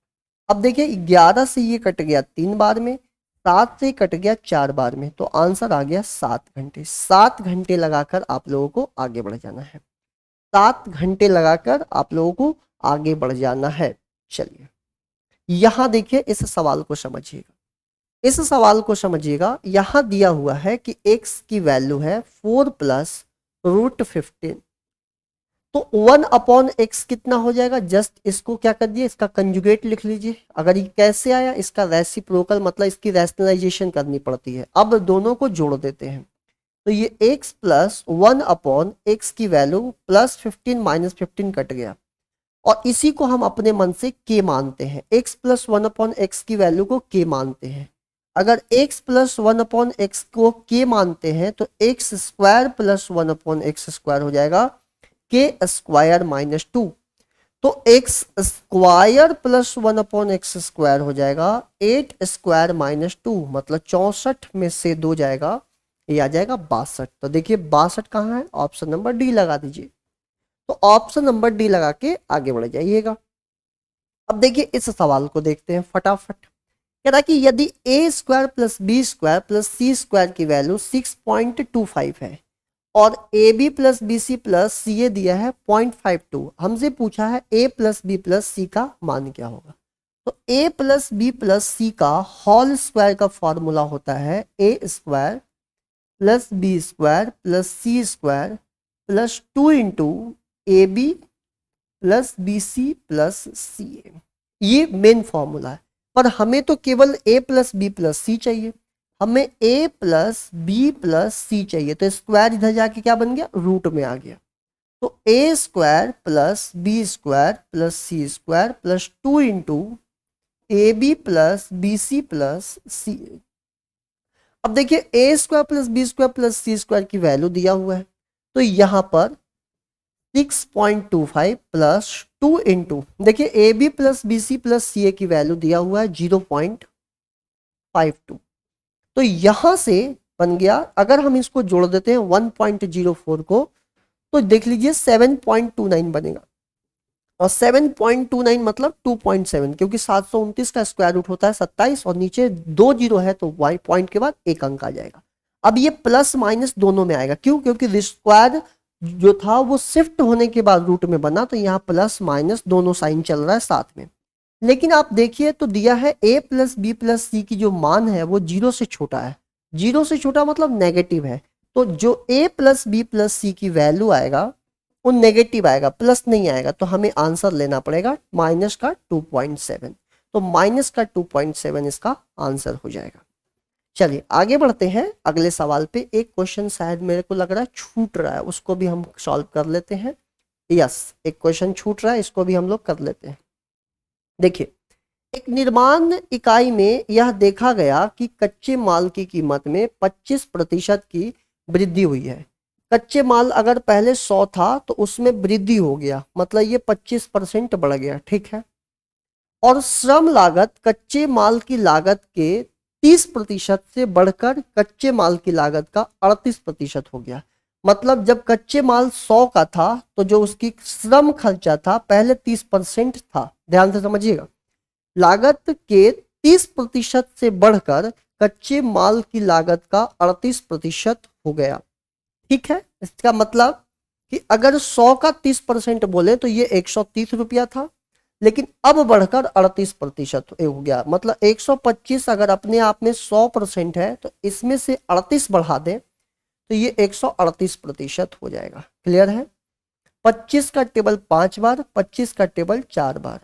अब देखिए 11 से ये कट गया 3 बार में, 7 से कट गया 4 बार में, तो आंसर आ गया 7 घंटे। 7 घंटे लगाकर आप लोगों को आगे बढ़ जाना है, 7 घंटे लगाकर आप लोगों को आगे बढ़ जाना है। चलिए यहां देखिए इस सवाल को समझिएगा, इस सवाल को समझिएगा। यहां दिया हुआ है कि x की वैल्यू है 4 + √15, तो 1/x कितना हो जाएगा, जस्ट इसको क्या कर दिए, इसका कंजुगेट लिख लीजिए। अगर ये कैसे आया, इसका रेसिप्रोकल मतलब इसकी रैशनलाइजेशन करनी पड़ती है। अब दोनों को जोड़ देते हैं, तो ये x + 1/x की वैल्यू +15 -15 कट गया, और इसी को हम अपने मन से k मानते हैं। x + 1/x की वैल्यू को k मानते हैं। अगर x + 1/x को k मानते हैं तो x² + 1/x² हो जाएगा k² - 2। तो x² + 1/x² हो जाएगा 8² - 2, मतलब 64 में से 2 जाएगा, ये आ जाएगा 62। तो देखिए 62 कहाँ है, ऑप्शन नंबर डी लगा दीजिए। तो ऑप्शन नंबर डी लगा के आगे बढ़ जाइएगा। अब देखिए इस सवाल को देखते हैं फटाफट। कह रहा है कि यदि a² + b² + c² की वैल्यू 6.25 है और AB + BC + CA दिया है 0.52, हमसे पूछा है A + B + C का मान क्या होगा। तो A + B + C का होल स्क्वायर का फॉर्मूला होता है A² + B² + C² + 2 × AB + BC + CA। ये मेन फॉर्मूला है, पर हमें तो केवल A + B + C चाहिए, हमें A + B + C चाहिए। तो स्क्वायर इधर जाके क्या बन गया, रूट में आ गया। तो A² + B² + C² + 2 × AB + BC + CA। अब देखिए A² + B² + C² की वैल्यू दिया हुआ है, तो यहां पर 6.25 + 2 × देखिए AB + BC + CA की वैल्यू दिया हुआ है 0.52, तो यहां से बन गया, अगर हम इसको जोड़ देते हैं 1.04 को, तो देख लीजिए 7.29 बनेगा। और 7.29 मतलब 2.7, क्योंकि 729 का स्क्वायर रूट होता है 27 और नीचे 2 जीरो है तो वाई पॉइंट के बाद एक अंक आ जाएगा। अब ये प्लस माइनस दोनों में आएगा, क्यों? क्योंकि स्क्वायर जो था वो शिफ्ट होने के बाद रूट में बना, तो यहाँ प्लस माइनस दोनों साइन चल रहा है साथ में। लेकिन आप देखिए तो दिया है a प्लस बी प्लस सी की जो मान है वो जीरो से छोटा है। जीरो से छोटा मतलब नेगेटिव है, तो जो a प्लस बी प्लस सी की वैल्यू आएगा वो नेगेटिव आएगा, प्लस नहीं आएगा। तो हमें आंसर लेना पड़ेगा माइनस का 2.7। तो माइनस का 2.7 इसका आंसर हो जाएगा। चलिए आगे बढ़ते हैं अगले सवाल पे। एक क्वेश्चन शायद मेरे को लग रहा है छूट रहा है, उसको भी हम सॉल्व कर लेते हैं। यस, एक क्वेश्चन छूट रहा है, इसको भी हम लोग कर लेते हैं। देखिए, एक निर्माण इकाई में यह देखा गया कि कच्चे माल की कीमत में 25% की वृद्धि हुई है। कच्चे माल अगर पहले 100 था तो उसमें वृद्धि हो गया, मतलब ये 25% बढ़ गया, ठीक है। और श्रम लागत कच्चे माल की लागत के 30% से बढ़कर कच्चे माल की लागत का 38% हो गया। मतलब जब कच्चे माल 100 का था तो जो उसकी श्रम खर्चा था पहले 30% था, ध्यान से समझिएगा। लागत के 30% से बढ़कर कच्चे माल की लागत का 38% हो गया, ठीक है। इसका मतलब कि अगर 100 का 30% बोले तो ये 130 रुपया था, लेकिन अब बढ़कर 38% हो गया। मतलब 125 अगर अपने आप में 100% है तो इसमें से 38 बढ़ा दें तो ये 138% हो जाएगा। क्लियर है? 25 का टेबल 5 बार, 25 का टेबल 4 बार,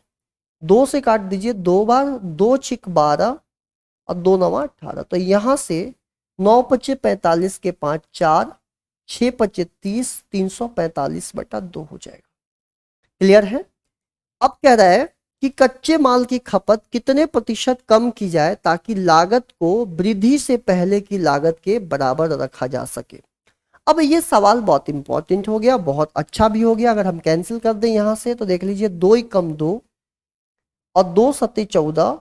2 से काट दीजिए 2 बार, 2 छिक 12 और 2 नवा 18। तो यहां से 9 पचे 45 के 5 4, 6 पचे 30, 345/2 हो जाएगा। क्लियर है? अब कह रहा है कि कच्चे माल की खपत कितने प्रतिशत कम की जाए ताकि लागत को वृद्धि से पहले की लागत के बराबर रखा जा सके। अब ये सवाल बहुत इंपॉर्टेंट हो गया, बहुत अच्छा भी हो गया। अगर हम कैंसिल कर दें यहां से तो देख लीजिए 2 कम 2 और 2 सत्ते 14,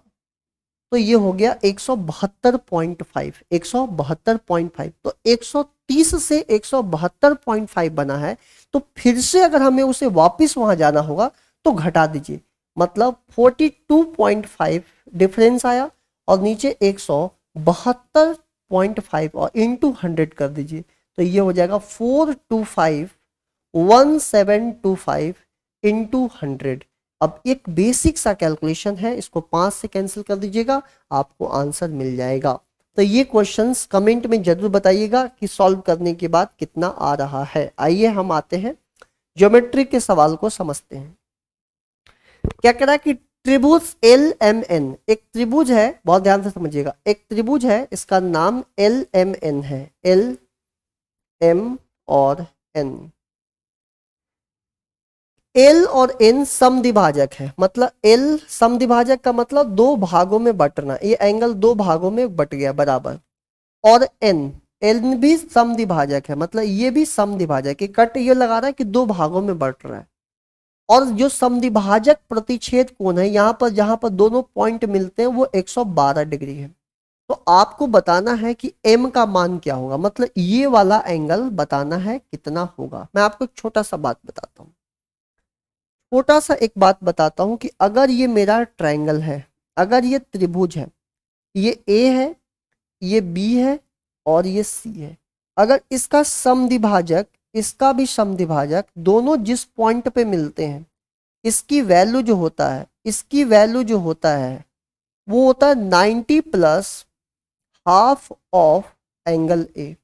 तो ये हो गया 172.5, 172.5। तो 130 से 172.5 बना है, तो फिर से अगर हमें उसे वापस वहां जाना होगा तो घटा दीजिए, मतलब 42.5 डिफरेंस आया और नीचे 172.5 और इंटू 100 कर दीजिए, तो ये हो जाएगा 4251725 इंटू 100। अब एक बेसिक सा कैलकुलेशन है, इसको 5 से कैंसिल कर दीजिएगा, आपको आंसर मिल जाएगा। तो ये क्वेश्चंस कमेंट में जरूर बताइएगा कि सॉल्व करने के बाद कितना आ रहा है। आइए हम आते हैं ज्योमेट्री के सवाल को समझते हैं। क्या कह रहा है कि त्रिभुज LMN, एक त्रिभुज है, बहुत ध्यान से समझिएगा, एक त्रिभुज है, इसका नाम LMN है, LM और N। L और N समद्विभाजक है, मतलब L समद्विभाजक का मतलब 2 भागों में बंटना, ये एंगल 2 भागों में बट गया बराबर। और N भी समद्विभाजक है, मतलब ये भी समद्विभाजक है, कट ये लगा रहा है कि 2 भागों में बट रहा है। और जो समद्विभाजक प्रतिच्छेद कोण है यहाँ पर, जहां पर दोनों पॉइंट मिलते हैं, वो 112 डिग्री है। तो आपको बताना है कि M का मान क्या होगा, मतलब ये वाला एंगल बताना है कितना होगा। मैं आपको एक छोटा सा बात बताता हूँ, छोटा सा एक बात बताता हूं कि अगर ये मेरा ट्रायंगल है, अगर ये त्रिभुज है, ये A है, ये B है और ये C है, अगर इसका समद्विभाजक, इसका भी समद्विभाजक, दोनों जिस पॉइंट पे मिलते हैं, इसकी वैल्यू जो होता है, इसकी वैल्यू जो होता है वो होता है 90 plus half of angle A,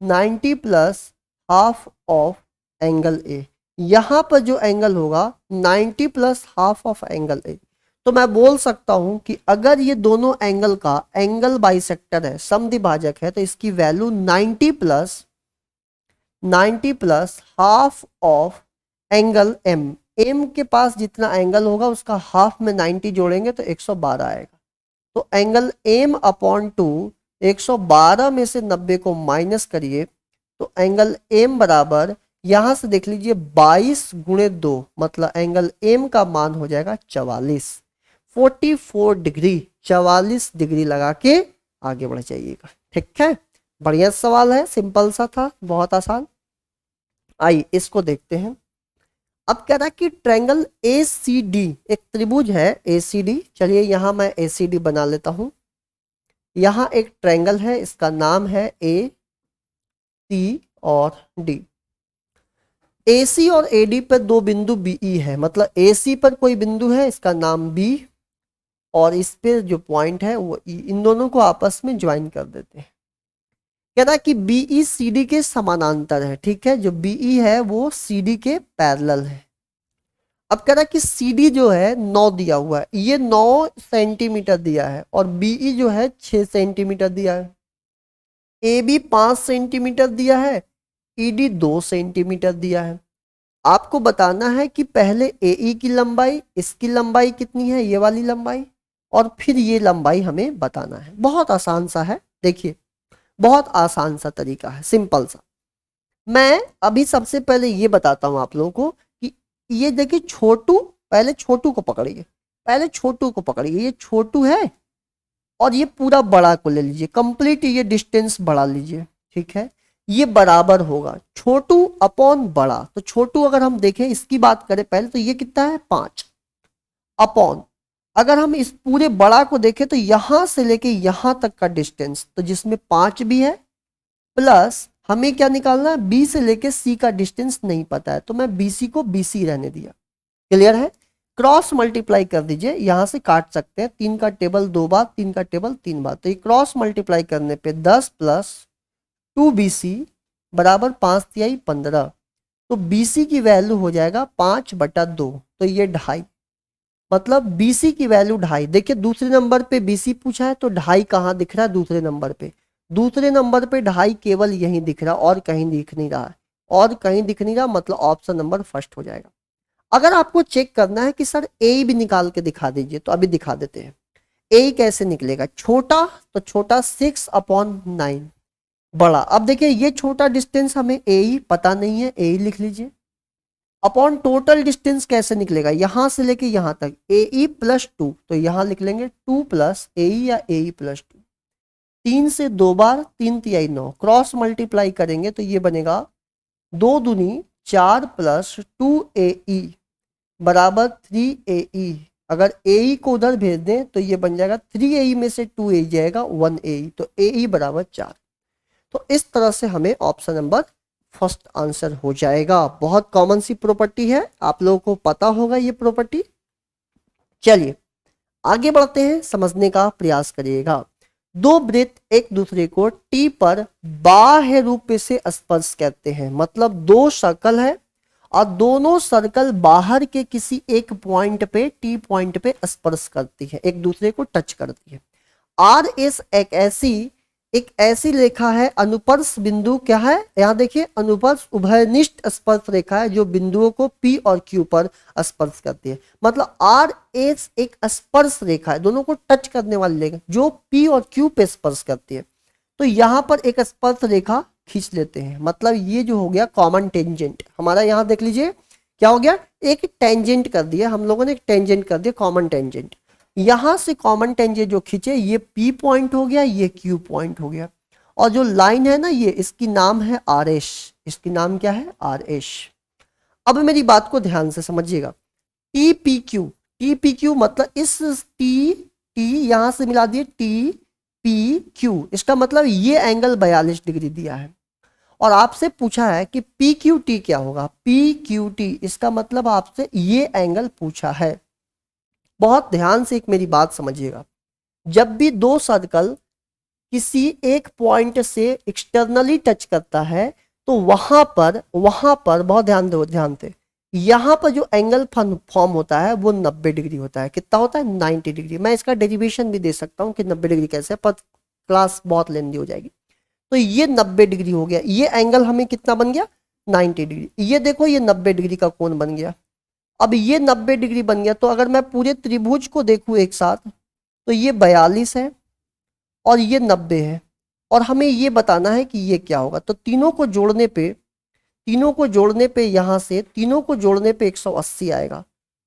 90 plus half of angle A। यहां पर जो एंगल होगा 90 plus half of angle A। तो मैं बोल सकता हूं कि अगर ये दोनों एंगल का एंगल बाइसेक्टर है, समद्विभाजक है, तो इसकी value 90 plus half of angle M के पास जितना एंगल होगा उसका हाफ में 90 जोड़ेंगे तो 112 आएगा। तो एंगल M/2, 112 में से 90 को माइनस करिए तो एंगल M बराबर, यहां से देख लीजिए 22 गुणे 2, मतलब एंगल M का मान हो जाएगा 44 डिग्री, 44 डिग्री लगा के आगे बढ़ जाइएगा। ठीक है, बढ़िया सवाल है, सिंपल सा था, बहुत आसान। आइए इसको देखते हैं। अब कह रहा है कि ट्रायंगल ACD, एक त्रिभुज है ACD। चलिए यहां मैं ACD बना लेता हूं। यहां एक ट्रायंगल है, इसका नाम है AC और D। AC और AD पर दो बिंदु BE है, मतलब AC पर कोई बिंदु है, इसका नाम B, और इस पे जो पॉइंट है वो E। इन दोनों को आपस में ज्वाइन कर देते हैं। कह रहा है कि BE CD के समानांतर है। ठीक है, जो BE है वो CD के पैरेलल है। अब कह रहा है कि CD जो है 9 दिया हुआ है, ये 9 सेंटीमीटर दिया है, और BE जो है 6 सेंटीमीटर दिया है। AB 5 सेंटीमीटर दिया है, ED 2 सेंटीमीटर दिया है। आपको बताना है कि पहले AE की लंबाई, इसकी लंबाई कितनी है, ये वाली लंबाई, और फिर ये लंबाई हमें बताना है। बहुत आसान सा है, देखिए बहुत आसान सा तरीका है, सिंपल सा। मैं अभी सबसे पहले ये बताता हूं आप लोगों को कि ये देखिए छोटू, पहले छोटू को पकड़िए, पहले छोटू को पकड़िए, ये छोटू है, और ये पूरा बड़ा को ले लीजिए, कंप्लीट ये डिस्टेंस बढ़ा लीजिए। ठीक है, ये बराबर होगा छोटू अपॉन बड़ा। तो छोटू अगर हम देखें, इसकी बात करें पहले, तो ये कितना है 5 अपॉन, अगर हम इस पूरे बड़ा को देखें तो यहां से लेके यहां तक का डिस्टेंस, तो जिसमें 5 भी है, प्लस हमें क्या निकालना है, बी से लेके सी का डिस्टेंस नहीं पता है, तो मैं BC को BC रहने दिया। क्लियर है, क्रॉस मल्टीप्लाई कर दीजिए, यहां से काट सकते हैं, 3 का टेबल 2 बार, 3 का टेबल 3 बार, तो ये क्रॉस मल्टीप्लाई करने पे 10 प्लस 2BC बराबर 5 तिहाई 15। तो BC की वैल्यू हो जाएगा 5/2, तो ये 2.5, मतलब BC की वैल्यू 2.5। देखिए दूसरे नंबर पे BC पूछा है, तो 2.5 कहाँ दिख रहा है, दूसरे नंबर पे, दूसरे नंबर पे 2.5 केवल यहीं दिख रहा, और कहीं दिख नहीं रहा है, और कहीं दिख नहीं रहा, मतलब ऑप्शन नंबर फर्स्ट हो जाएगा। अगर आपको चेक करना है कि सर ए भी निकाल के दिखा दीजिए, तो अभी दिखा देते हैं। ए कैसे निकलेगा, छोटा, तो छोटा 6/9, बड़ा, अब देखिए ये छोटा डिस्टेंस हमें ए पता नहीं है, ए लिख लीजिए, अपॉन टोटल डिस्टेंस कैसे निकलेगा, यहां से लेके यहां तक AE + 2, तो यहां लिख लेंगे 2 + AE या AE + 2। 3 से 2 बार, 3 तिहाई 9, क्रॉस मल्टीप्लाई करेंगे तो ये बनेगा 2 दूनी 4 + 2AE बराबर 3AE। अगर AE को उधर भेज दें तो ये बन जाएगा 3AE में से 2AE जाएगा 1AE, तो AE बराबर 4। तो इस तरह से हमें ऑप्शन नंबर फर्स्ट आंसर हो जाएगा। बहुत कॉमन सी प्रॉपर्टी है, आप लोगों को पता होगा ये प्रॉपर्टी। चलिए आगे बढ़ते हैं, समझने का प्रयास करिएगा। दो वृत्त एक दूसरे को T पर बाह्य रूप से स्पर्श करते हैं, मतलब दो सर्कल है और दोनों सर्कल बाहर के किसी एक पॉइंट पे, T पॉइंट पे स्पर्श करती है, एक दूसरे को टच करती है। RS एक ऐसी रेखा है, अनुपर्श बिंदु क्या है, यहां देखिए अनुपर्श उभयनिष्ठ स्पर्श रेखा है, जो बिंदुओं को P और Q पर स्पर्श करती है। मतलब RS एक स्पर्श रेखा है, दोनों को टच करने वाली रेखा जो P और Q पे स्पर्श करती है। तो यहां पर एक स्पर्श रेखा खींच लेते हैं, मतलब ये जो हो गया कॉमन टेंजेंट हमारा। यहां देख लीजिए क्या हो गया, एक टेंजेंट कर दिया हम लोगों ने, एक टेंजेंट कर दिया, कॉमन टेंजेंट। यहां से कॉमन टेंजेंट जो खींचे, ये P पॉइंट हो गया, ये Q पॉइंट हो गया, और जो लाइन है ना ये, इसकी नाम है RS, इसकी नाम क्या है RS। अब मेरी बात को ध्यान से समझिएगा, TPQ मतलब इस T यहां से मिला दिए TPQ, इसका मतलब ये एंगल 42 डिग्री दिया है, और आपसे पूछा है कि PQT क्या होगा, PQT इसका मतलब आपसे ये एंगल पूछा है। बहुत ध्यान से एक मेरी बात समझिएगा, जब भी दो सर्कल किसी एक पॉइंट से एक्सटर्नली टच करता है, तो वहां पर बहुत ध्यान से यहां पर जो एंगल फॉर्म होता है वो 90 डिग्री होता है। कितना होता है, 90 डिग्री। मैं इसका डेरिवेशन भी दे सकता हूं कि 90 डिग्री कैसे, पर क्लास बहुत लेंदी हो जाएगी। तो ये 90 डिग्री हो गया, ये एंगल हमें कितना बन गया, 90 डिग्री। ये देखो ये 90 डिग्री का कोण बन गया। अब ये 90 डिग्री बन गया, तो अगर मैं पूरे त्रिभुज को देखूं एक साथ, तो ये 42 है और ये 90 है, और हमें ये बताना है कि ये क्या होगा। तो तीनों को जोड़ने पे यहां से तीनों को जोड़ने पे 180 आएगा,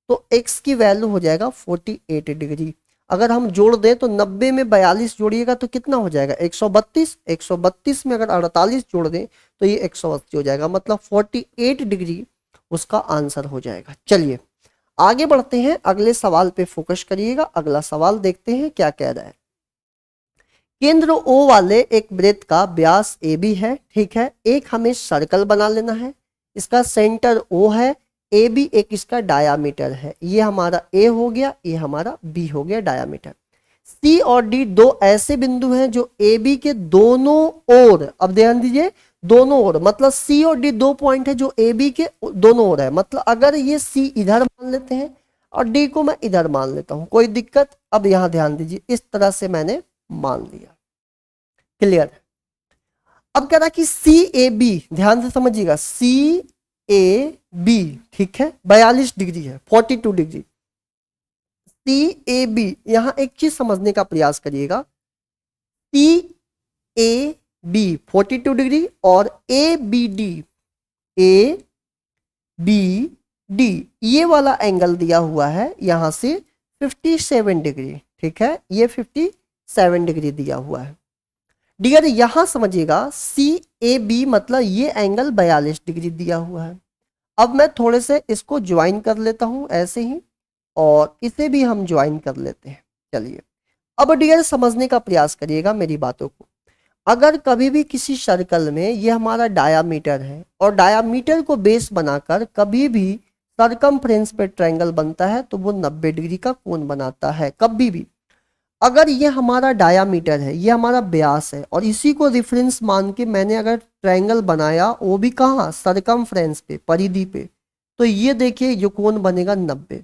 तो x की वैल्यू हो जाएगा 48 डिग्री। अगर हम जोड़ दें तो 90 में 42 जोड़िएगा तो कितना हो जाएगा 132, 132 में अगर 48 जोड़ दें तो ये 180 हो जाएगा, मतलब 48 डिग्री उसका आंसर हो जाएगा। चलिए आगे बढ़ते हैं, अगले सवाल पे फोकस करिएगा। अगला सवाल देखते हैं क्या कह रहा है। केंद्र O वाले एक वृत्त का व्यास AB है, ठीक है। एक हमें सर्कल बना लेना है, इसका सेंटर O है, AB एक इसका डायामीटर है। ये हमारा A हो गया, ये हमारा B हो गया डायामीटर। C और D दो ऐसे बिंदु हैं जो AB के दोनों ओर, अब ध्यान दीजिए दोनों ओर, मतलब C और D दो पॉइंट है जो AB के दोनों ओर है। मतलब अगर ये C इधर मान लेते हैं और D को मैं इधर मान लेता हूं, कोई दिक्कत? अब यहां ध्यान दीजिए, इस तरह से मैंने मान लिया, क्लियर। अब कह रहा कि CAB, ध्यान से समझिएगा, CAB ठीक है 42 डिग्री है, 42 डिग्री। CAB, यहां एक चीज समझने का प्रयास करिएगा, CAB 42 डिग्री और ABD, ABD ये वाला एंगल दिया हुआ है यहां से 57 डिग्री, ठीक है, ये 57 डिग्री दिया हुआ है। डियर यहां समझिएगा CAB मतलब ये एंगल 42 डिग्री दिया हुआ है। अब मैं थोड़े से इसको ज्वाइन कर लेता हूं ऐसे ही, और इसे भी हम ज्वाइन कर लेते हैं। चलिए अब डियर समझने का प्रयास करिएगा मेरी बातों को। अगर कभी भी किसी सर्कल में ये हमारा डायामीटर है और डायामीटर को बेस बनाकर कभी भी सर्कमफ्रेंस पे ट्रायंगल बनता है तो वो 90 डिग्री का कोण बनाता है। कभी भी अगर ये हमारा डायामीटर है, ये हमारा व्यास है, और इसी को रेफरेंस मान के मैंने अगर ट्रायंगल बनाया, वो भी कहाँ, सर्कमफ्रेंस पे, परिधि पे, तो ये देखिए ये कोण बनेगा 90।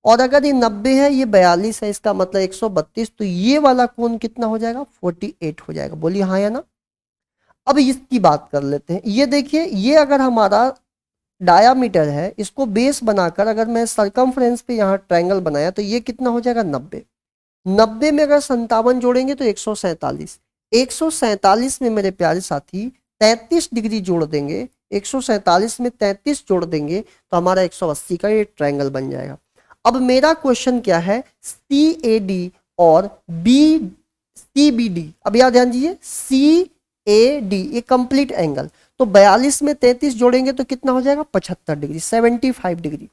और अगर ये 90 है, ये 42 है, इसका मतलब 132, तो ये वाला कोण कितना हो जाएगा 48 हो जाएगा। बोलिए हाँ या ना। अब इसकी बात कर लेते हैं। ये देखिए, ये अगर हमारा डायामीटर है, इसको बेस बनाकर अगर मैं सर्कमफ्रेंस पे यहाँ ट्रायंगल बनाया तो ये कितना हो जाएगा 90। 90 में अगर 57 जोड़ेंगे तो 147। 147 में मेरे प्यारे साथी 33 डिग्री जोड़ देंगे, 147 में 33 जोड़ देंगे तो हमारा 180 का ये ट्रायंगल बन जाएगा। अब मेरा क्वेश्चन क्या है, CAD और CBD, अब याद ध्यान दीजिए CAD ये कंप्लीट एंगल, तो 42 में 33 जोड़ेंगे तो कितना हो जाएगा 75 डिग्री, 75 डिग्री।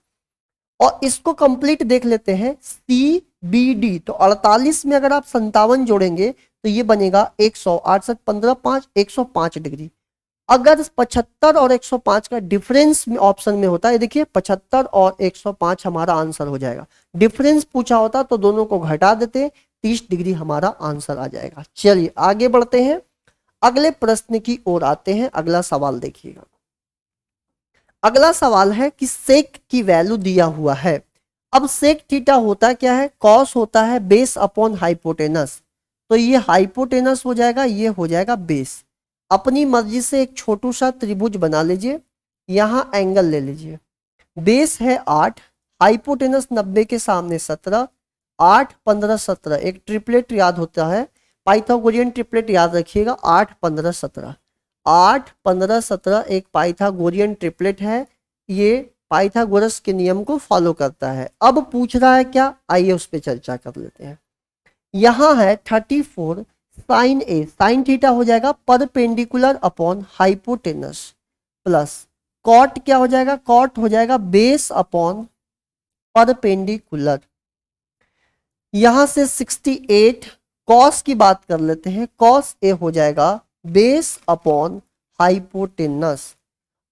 और इसको कंप्लीट देख लेते हैं CBD, तो 48 में अगर आप 57 जोड़ेंगे तो ये बनेगा 108 से 15 5 105 डिग्री। अगर 75 और 105 का डिफरेंस में ऑप्शन में होता है, देखिए 75 और 105 हमारा आंसर हो जाएगा। डिफरेंस पूछा होता तो दोनों को घटा देते, 30 डिग्री हमारा आंसर आ जाएगा। चलिए आगे बढ़ते हैं, अगले प्रश्न की ओर आते हैं। अगला सवाल देखिएगा। अगला सवाल है कि सेक की वैल्यू दिया हुआ है। अब सेक थीटा होता क्या है, कॉस होता है बेस अपॉन हाइपोटेनस, तो ये हाइपोटेनस हो जाएगा, ये हो जाएगा बेस। अपनी मर्जी से एक छोटू सा त्रिभुज बना लीजिए, यहां एंगल ले लीजिए, बेस है 8, हाइपोटेनस 90 के सामने 17, 8 15 17, एक ट्रिपलेट याद होता है, पाइथागोरियन ट्रिपलेट याद रखिएगा, 8 15 17, 8 15 17 एक पाइथागोरियन ट्रिपलेट है, ये पाइथागोरस के नियम को फॉलो करता है। अब पूछ रहा है क्या, आइए उस पर चर्चा कर लेते हैं। यहां है 34 साइन ए, साइन थीटा हो जाएगा perpendicular upon hypotenuse, plus cot क्या हो जाएगा, कॉट हो जाएगा बेस अपॉन परपेंडिकुलर। यहां से 68 कॉस की बात कर लेते हैं, कॉस ए हो जाएगा बेस अपॉन हाइपोटेनस,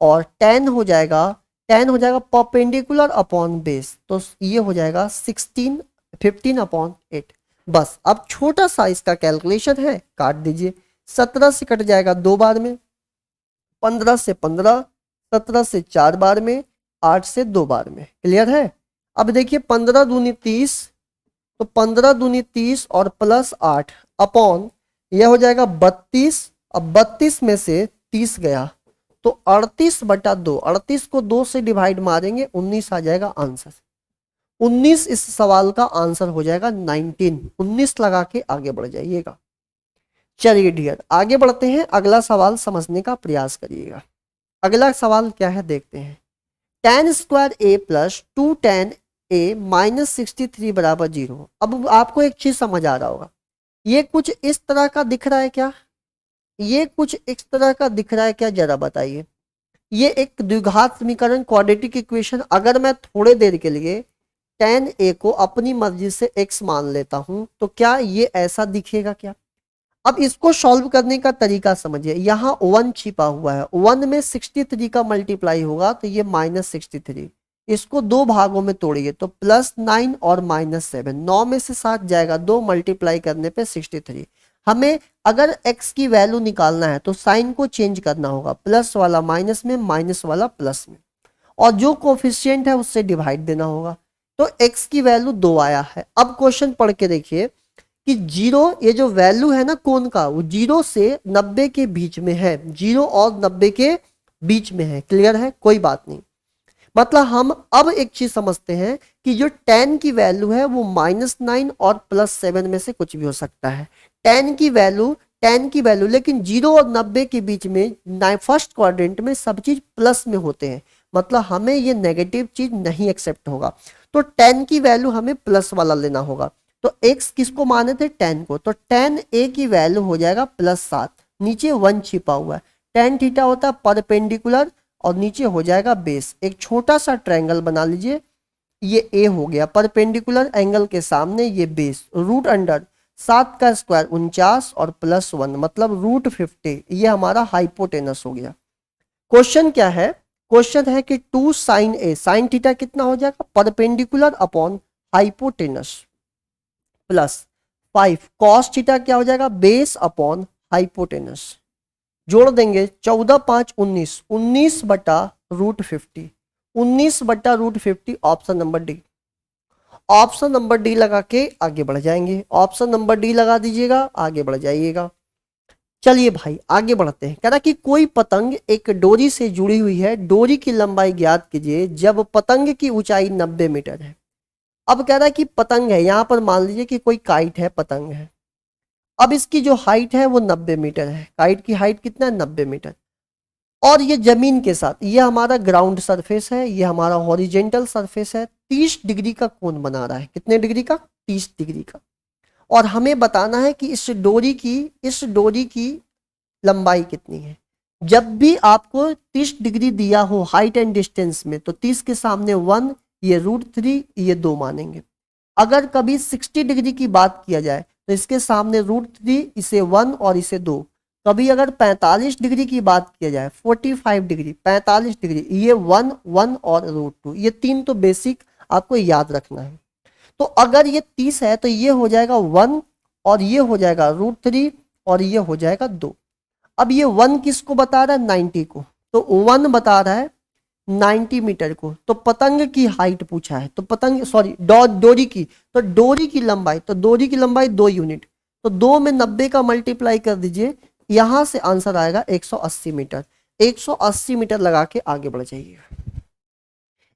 और tan हो जाएगा परपेंडिकुलर अपॉन बेस, तो ये हो जाएगा 15 अपॉन 8। बस अब छोटा सा इसका कैलकुलेशन है, काट दीजिए, 17 से कट जाएगा 2 बार में, 15 से 15, 17 से 4 बार में, 8 से 2 बार में। क्लियर है। अब देखिए 15 दूनी 30, तो 15 दूनी 30 और प्लस 8 अपॉन यह हो जाएगा 32। अब 32 में से 30 गया तो 38/2, 38 को 2 से डिवाइड मारेंगे 19 आ जाएगा आंसर। 19 इस सवाल का आंसर हो जाएगा 19। 19 लगा के आगे बढ़ जाइएगा। चलिए डियर आगे बढ़ते हैं, अगला सवाल समझने का प्रयास करिएगा। अगला सवाल क्या है देखते हैं। tan² a plus 2 tan A minus 63 बराबर 0। अब आपको एक चीज समझ आ रहा होगा, ये कुछ इस तरह का दिख रहा है क्या, ये कुछ इस तरह का दिख रहा है क्या, जरा बताइए। ये एक द्विघात समीकरण क्वाड्रेटिक इक्वेशन, अगर मैं थोड़े देर के लिए tan a को अपनी मर्जी से x मान लेता हूं तो क्या ये ऐसा दिखेगा क्या। अब इसको सॉल्व करने का तरीका समझिए, यहाँ 1 छिपा हुआ है, 1 में 63 का मल्टीप्लाई होगा तो ये -63, इसको दो भागों में तोड़िए तो +9 और -7, 9 में से 7 जाएगा, 2 मल्टीप्लाई करने पे 63। हमें अगर x की वैल्यू निकालना है तो साइन को चेंज करना होगा, प्लस वाला माइनस में, माइनस वाला प्लस में, और जो कोफिशिएंट है उससे डिवाइड देना होगा। तो x की वैल्यू 2 आया है। अब क्वेश्चन पढ़ के देखिए कि 0, ये जो वैल्यू है ना कोण का, वो 0 से 90 के बीच में है, 0 और 90 के बीच में है। क्लियर है, कोई बात नहीं। मतलब हम अब एक चीज समझते हैं कि जो tan की वैल्यू है वो -9 और +7 में से कुछ भी हो सकता है। tan की वैल्यू लेकिन 0 और 90 के बीच में फर्स्ट क्वाड्रेंट में सब चीज प्लस में होते हैं, मतलब हमें ये नेगेटिव चीज नहीं एक्सेप्ट होगा। तो tan की वैल्यू हमें प्लस वाला लेना होगा। तो x किसको माने थे, tan को, तो tan a की वैल्यू हो जाएगा +7, नीचे 1 छिपा हुआ है। tan थीटा होता है परपेंडिकुलर और नीचे हो जाएगा बेस। एक छोटा सा ट्रायंगल बना लीजिए, ये a हो गया, परपेंडिकुलर एंगल के सामने ये बेस, रूट अंडर 7 का स्क्वायर 49 और +1 मतलब √50, ये हमारा हाइपोटेनस हो गया। क्वेश्चन क्या है, क्वेश्चन है कि 2 sin a, साइन थीटा कितना हो जाएगा, perpendicular upon hypotenuse, +5 cos theta क्या हो जाएगा, बेस अपॉन हाइपोटेनस। जोड़ देंगे 14 5 19, 19 बटा √50, 19 बटा √50, option number D. Option number D लगा के आगे बढ़ जाएंगे, ऑप्शन नंबर डी लगा दीजिएगा, आगे बढ़ जाइएगा। चलिए भाई आगे बढ़ते हैं। कह रहा कि कोई पतंग एक डोरी से जुड़ी हुई है, डोरी की लंबाई ज्ञात कीजिए जब पतंग की ऊंचाई 90 मीटर है। अब कह रहा है कि पतंग है, यहां पर मान लीजिए कि कोई काइट है, पतंग है। अब इसकी जो हाइट है वो 90 मीटर है, काइट की हाइट कितना है, 90 मीटर। और ये जमीन के साथ, ये हमारा ग्राउंड सरफेस है, ये हमारा हॉरिजेंटल सरफेस है, 30 डिग्री का कोण बना रहा है। कितने डिग्री का, 30 डिग्री का। और हमें बताना है कि इस डोरी की लंबाई कितनी है। जब भी आपको 30 डिग्री दिया हो हाइट एंड डिस्टेंस में तो 30 के सामने 1, ये √3, ये 2 मानेंगे। अगर कभी 60 डिग्री की बात किया जाए तो इसके सामने √3, इसे 1 और इसे 2। कभी अगर 45 डिग्री की बात किया जाए, 45 डिग्री, 45 डिग्री, ये 1, 1 और √2, ये 3 तो बेसिक आपको याद रखना है। तो अगर ये 30 है तो ये हो जाएगा 1 और ये हो जाएगा √3 और ये हो जाएगा 2। अब ये 1 किसको बता रहा है, 90 को, तो 1 बता रहा है 90 मीटर को। तो पतंग की हाइट पूछा है, तो पतंग सॉरी डोरी की, तो डोरी की लंबाई, तो डोरी की लंबाई 2 यूनिट, तो 2 में 90 का मल्टीप्लाई कर दीजिए, यहां से आंसर आएगा 180 मीटर। 180 मीटर लगा के आगे बढ़ जाइए,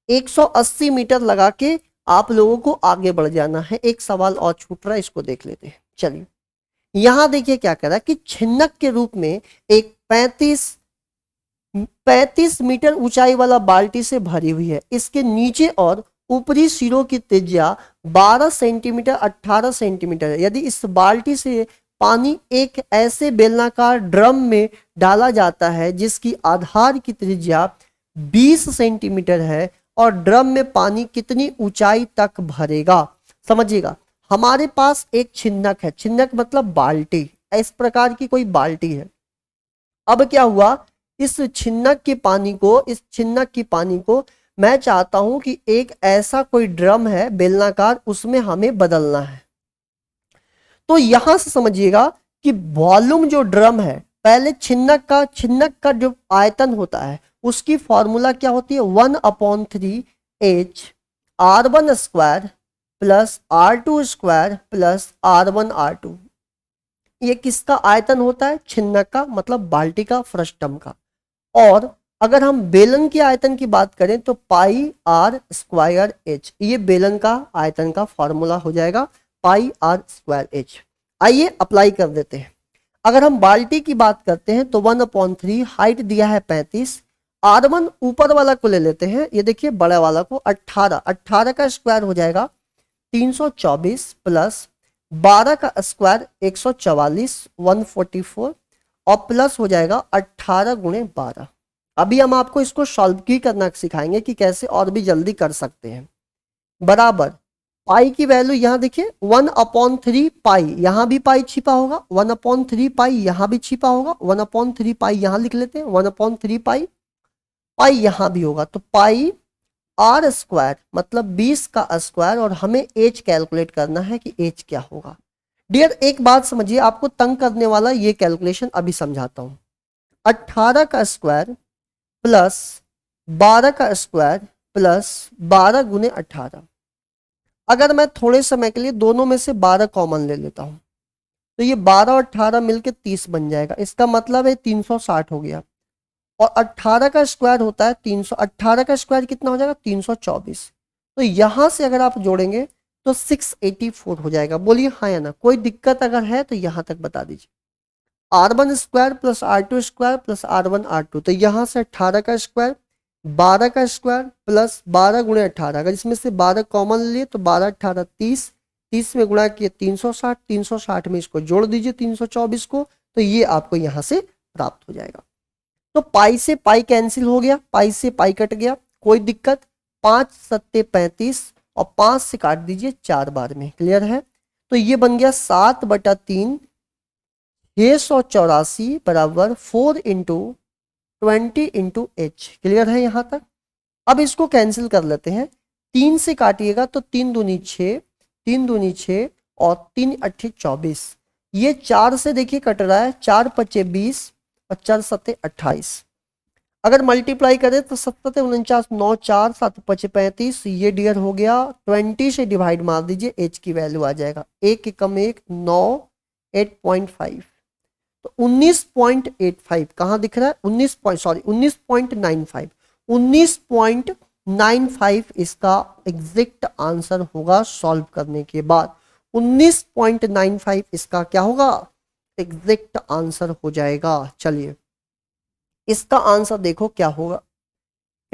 180 मीटर लगा के आप लोगों को आगे बढ़ जाना है। एक सवाल और छूट रहा है, इसको देख लेते हैं। चलिए यहां देखिए क्या कह रहा है कि छिन्नक के रूप में एक 35 मीटर ऊंचाई वाला बाल्टी से भरी हुई है। इसके नीचे और ऊपरी सिरों की त्रिज्या 12 सेंटीमीटर 18 सेंटीमीटर है। यदि इस बाल्टी से पानी एक ऐसे बेलनाकार ड्रम में डाला जाता है जिसकी आधार की त्रिज्या 20 सेंटीमीटर है और ड्रम में पानी कितनी ऊंचाई तक भरेगा। समझिएगा, हमारे पास एक छिन्नक है, छिन्नक मतलब बाल्टी, इस प्रकार की कोई बाल्टी है। अब क्या हुआ, इस छिन्नक के पानी को मैं चाहता हूं कि एक ऐसा कोई ड्रम है बेलनाकार, उसमें हमें बदलना है। तो यहां से समझिएगा कि वॉल्यूम जो ड्रम है, पहले छिन्नक का जो आयतन होता है उसकी फॉर्मूला क्या होती है, 1/3 H R1 square plus R2 square plus R1 R2। ये किसका आयतन होता है, छिन्नक का, मतलब बाल्टी का, फ्रस्टम का। और अगर हम बेलन के आयतन की बात करें तो πr²H, ये बेलन का आयतन का फॉर्मूला हो जाएगा, πr²H। आइए अप्लाई कर देते हैं। अगर हम बाल्टी की बात करते हैं तो 1/3, हाइट दिया है 35, R1 ऊपर वाला को ले लेते हैं, ये देखिए बड़ा वाला को, 18, 18 का स्क्वायर हो जाएगा 324 प्लस 12 का स्क्वायर 144 144 और प्लस हो जाएगा 18 गुणे 12। अभी हम आपको इसको सॉल्व की करना सिखाएंगे कि कैसे और भी जल्दी कर सकते हैं। बराबर पाई की वैल्यू यहाँ देखिए 1/3 पाई, यहाँ भी पाई छिपा होगा, 1/3 पाई यहाँ भी छिपा होगा, 1/3 पाई यहाँ लिख लेते हैं, 1/3 पाई, पाई यहाँ भी होगा, तो पाई आर स्क्वायर मतलब 20 का स्क्वायर, और हमें एज कैलकुलेट करना है कि एज क्या होगा। डियर एक बात समझिए, आपको तंग करने वाला ये कैलकुलेशन अभी समझाता हूं। 18 का स्क्वायर प्लस 12 का स्क्वायर प्लस 12 गुने 18, अगर मैं थोड़े समय के लिए दोनों में से 12 कॉमन ले लेता हूं तो ये 12 और 18 मिलके 30 बन जाएगा, इसका मतलब है 360 हो गया। और 18 का स्क्वायर होता है 300, 18 का स्क्वायर कितना हो जाएगा 324, तो यहां से अगर आप जोड़ेंगे तो 684 हो जाएगा। बोलिए हाँ या ना, कोई दिक्कत अगर है तो यहां तक बता दीजिए। R1 square plus R2 square plus R1 R2, तो यहां से 18 का स्क्वायर 12 का स्क्वायर प्लस 12 गुणे 18, अगर इसमें से 12 कॉमन लिए तो 12 18 30, 30 में गुणा किए 360, 360 में इसको जोड़ दीजिए 324 को, तो ये आपको यहां से प्राप्त हो जाएगा। तो पाई से पाई कैंसिल हो गया, पाई से पाई कट गया, कोई दिक्कत, 5 सत्ते 35 और 5 से काट दीजिए 4 बार में, क्लियर है। तो ये बन गया 7/3 684 बराबर 4 इंटू 20 इंटू एच, क्लियर है यहां तक। अब इसको कैंसिल कर लेते हैं, 3 से काटिएगा तो 3 दूनी 6, 3 दूनी 6 और 3 अट्ठे 24, ये 4 से देखिए कट रहा है, 4 पचे 20 और 4 सत्ते 28, अगर मल्टीप्लाई करें तो 7 49 9 4 7 पचे 35, ये डियर हो गया 20 से डिवाइड मार दीजिए, एच की वैल्यू आ जाएगा 1 कम 1 9 8.5, तो 19.85 कहां दिख रहा है 19.95, 19.95 इसका एग्जैक्ट आंसर होगा सॉल्व करने के बाद। 19.95 इसका क्या होगा एग्जैक्ट आंसर हो जाएगा। चलिए इसका आंसर देखो क्या होगा,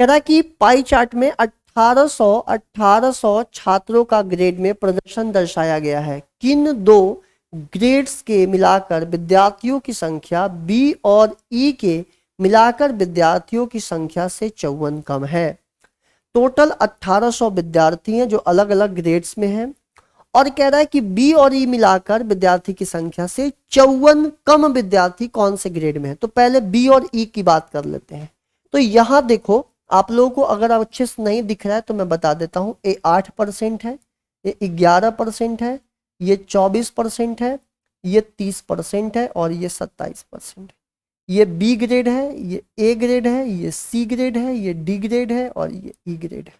कह रहा है कि पाई चार्ट में 1800 छात्रों का ग्रेड में प्रदर्शन दर्शाया गया है, किन दो ग्रेड्स के मिलाकर विद्यार्थियों की संख्या बी और ई के मिलाकर विद्यार्थियों की संख्या से 54 कम है। टोटल 1800 विद्यार्थी हैं जो अलग अलग ग्रेड्स में हैं, और कह रहा है कि बी और ई मिलाकर विद्यार्थी की संख्या से 54 कम विद्यार्थी कौन से ग्रेड में है। तो पहले बी और ई की बात कर लेते हैं। तो यहां देखो आप लोगों को अगर अच्छे से नहीं दिख रहा है तो मैं बता देता हूं, ये 8% है, ये 11% है, ये 24% है, ये 30% है और ये 27% है। ये बी ग्रेड है, ये ए ग्रेड है, ये सी ग्रेड है, ये डी ग्रेड है और ये ई ग्रेड है।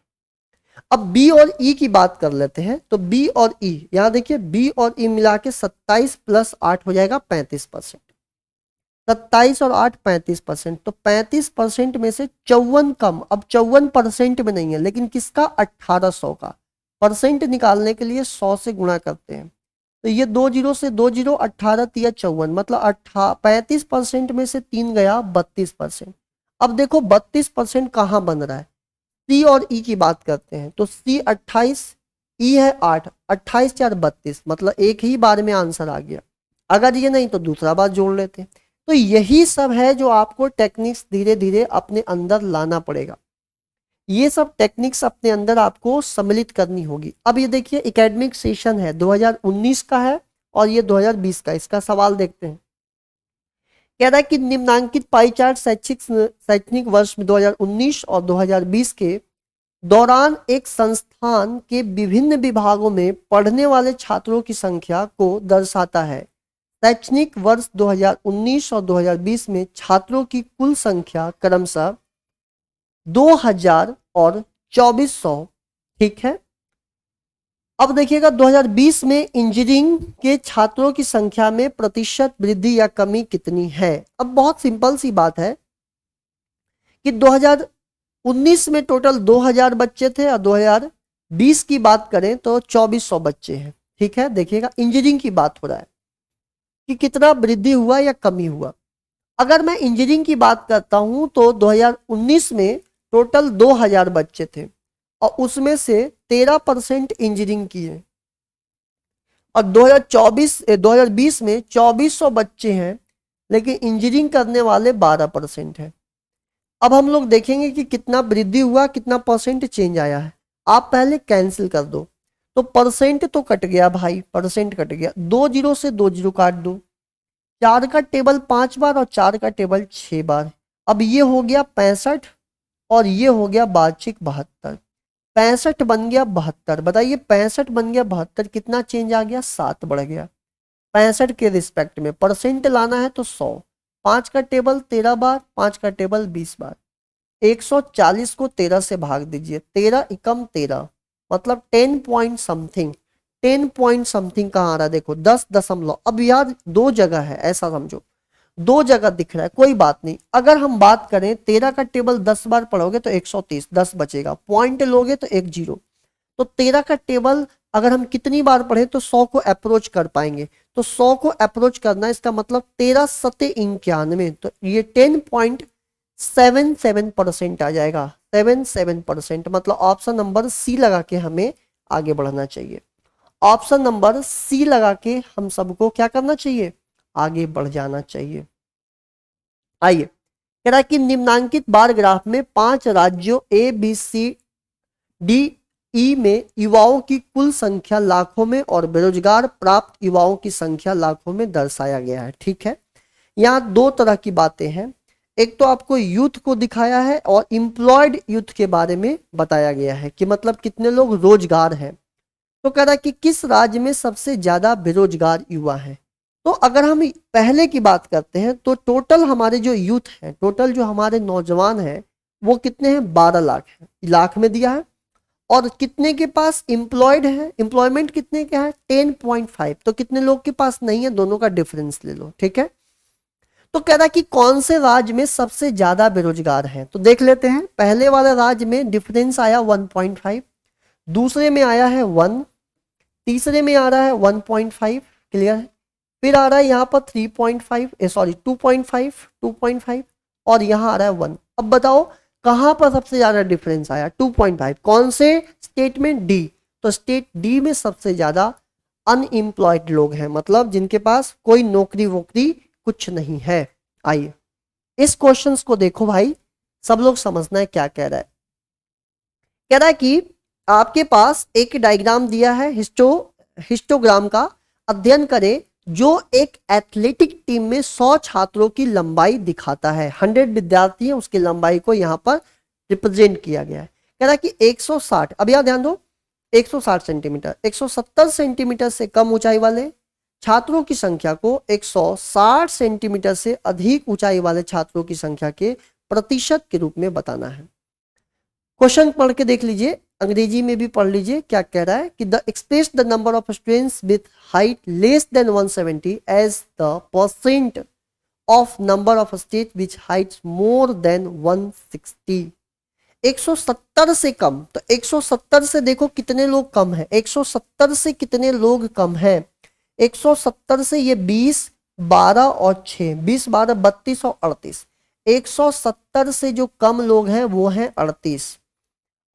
अब बी और ई की बात कर लेते हैं, तो बी और ई यहां देखिए, बी और ई मिला के 27 प्लस 8 हो जाएगा 35%, 27 और 8 35%, तो 35% में से 54 कम, अब 54% में नहीं है लेकिन किसका 1800 का, परसेंट निकालने के लिए 100 से गुणा करते हैं, तो ये 2 जीरो से 2 जीरो 18 तिया 54, मतलब 35% में से 3 गया 32%। अब देखो 32% कहां बन रहा है, सी और ई की बात करते हैं, तो सी 28, ई है 8, 28 4 32, मतलब एक ही बार में आंसर आ गया। अगर ये नहीं तो दूसरा बार जोड़ लेते। तो यही सब है जो आपको टेक्निक्स धीरे धीरे अपने अंदर लाना पड़ेगा, ये सब टेक्निक्स अपने अंदर आपको सम्मिलित करनी होगी। अब ये देखिए एकेडमिक सेशन है 2019 का है और ये 2020 का, इसका सवाल देखते हैं। कह रहा है कि निम्नांकित पाई चार्ट शैक्षणिक वर्ष 2019 और 2020 के दौरान एक संस्थान के विभिन्न विभागों में पढ़ने वाले छात्रों की संख्या को दर्शाता है। शैक्षणिक वर्ष 2019 और 2020 में छात्रों की कुल संख्या क्रमशः 2000 और 2400, ठीक है। अब देखिएगा 2020 में इंजीनियरिंग के छात्रों की संख्या में प्रतिशत वृद्धि या कमी कितनी है। अब बहुत सिंपल सी बात है कि 2019 में टोटल 2000 बच्चे थे और 2020 की बात करें तो 2400 बच्चे हैं, ठीक है। देखिएगा इंजीनियरिंग की बात हो रहा है कि कितना वृद्धि हुआ या कमी हुआ। अगर मैं इंजीनियरिंग की बात करता हूं तो 2019 में टोटल 2000 बच्चे थे और उसमें से 13% इंजीनियरिंग किए और 2020 में 2400 बच्चे हैं लेकिन इंजीनियरिंग करने वाले 12% हैं। अब हम लोग देखेंगे कि कितना वृद्धि हुआ, कितना परसेंट चेंज आया है। आप पहले कैंसिल कर दो तो परसेंट तो कट गया भाई, परसेंट कट गया, 2 जीरो से 2 जीरो काट दो, 4 का टेबल 5 बार और 4 का टेबल 6 बार। अब ये हो गया 65 और ये हो गया वार्षिक 72। 65 बन गया 72, बताइए 65 बन गया 72, कितना चेंज आ गया, 7 बढ़ गया। 65 के रिस्पेक्ट में परसेंट लाना है तो 100, 5 का टेबल 13 बार, 5 का टेबल 20 बार, 140 को 13 से भाग दीजिए, 13 एकम 13 मतलब 10 पॉइंट समथिंग। 10 पॉइंट समथिंग कहाँ आ रहा है, देखो 10 दशमलव। अब यार दो जगह है, ऐसा समझो दो जगह दिख रहा है, कोई बात नहीं। अगर हम बात करें 13 का टेबल 10 बार पढ़ोगे तो 130, 10 बचेगा, पॉइंट लोगे तो 1 जीरो। तो 13 का टेबल अगर हम कितनी बार पढ़े तो 100 को अप्रोच कर पाएंगे। तो 100 को अप्रोच करना, इसका मतलब 13 सते 91, तो ये 10.77% आ जाएगा, 77%। मतलब ऑप्शन नंबर सी लगा के हमें आगे बढ़ना चाहिए। ऑप्शन नंबर सी लगा के हम सबको क्या करना चाहिए, आगे बढ़ जाना चाहिए। आइए, कह रहा है कि निम्नांकित बार ग्राफ में 5 राज्यों A B C D E में युवाओं की कुल संख्या लाखों में और बेरोजगार प्राप्त युवाओं की संख्या लाखों में दर्शाया गया है। ठीक है, यहाँ दो तरह की बातें हैं, एक तो आपको यूथ को दिखाया है और एम्प्लॉयड यूथ के बारे में बताया गया है कि मतलब कितने लोग रोजगार हैं। तो कह रहा है कि किस राज्य में सबसे ज्यादा बेरोजगार युवा है। तो अगर हम पहले की बात करते हैं तो टोटल हमारे जो यूथ हैं, टोटल जो हमारे नौजवान हैं वो कितने हैं, 12 लाख है, लाख में दिया है। और कितने के पास एम्प्लॉयड है, एम्प्लॉयमेंट कितने का है, 10.5। तो कितने लोग के पास नहीं है, दोनों का डिफरेंस ले लो। ठीक है, तो कह रहा है कि कौन से राज्य में सबसे ज्यादा बेरोजगार है। तो देख लेते हैं, पहले वाले राज्य में डिफरेंस आया 1.5, दूसरे में आया है 1, तीसरे में आ रहा है 1.5, क्लियर है। फिर आ रहा है यहाँ पर 3.5, सॉरी 2.5 और यहाँ आ रहा है 1। अब बताओ कहां पर सबसे ज्यादा डिफरेंस आया, 2.5, कौन से स्टेट में, डी। तो स्टेट डी में सबसे ज्यादा अनएम्प्लॉयड लोग हैं, मतलब जिनके पास कोई नौकरी वोकरी कुछ नहीं है। आइए इस क्वेश्चंस को देखो भाई, सब लोग समझना है क्या कह रहा है। कह रहा है कि आपके पास एक डायग्राम दिया है, हिस्टोग्राम का अध्ययन करें जो एक एथलेटिक टीम में 100 छात्रों की लंबाई दिखाता है। 100 विद्यार्थी हैं, उसकी लंबाई को यहाँ पर रिप्रेजेंट किया गया है। कह रहा है कि 160, अब यहाँ ध्यान दो, 160 सेंटीमीटर, 170 सेंटीमीटर से कम ऊंचाई वाले छात्रों की संख्या को 160 सेंटीमीटर से अधिक ऊंचाई वाले छात्रों की संख्या के प्रतिशत के रूप में बताना है। क्वेश्चन पढ़ के देख लीजिए, अंग्रेजी में भी पढ़ लीजिए क्या कह रहा है कि the express the number of students with height less than 170 as the percent of number of state which heights more than 160। 170 से कम, तो 170 से देखो कितने लोग कम है, 170 से कितने लोग कम है, 170 से ये 20, 12 और 6, 20 12 32 और 38। 170 से जो कम लोग हैं वो हैं 38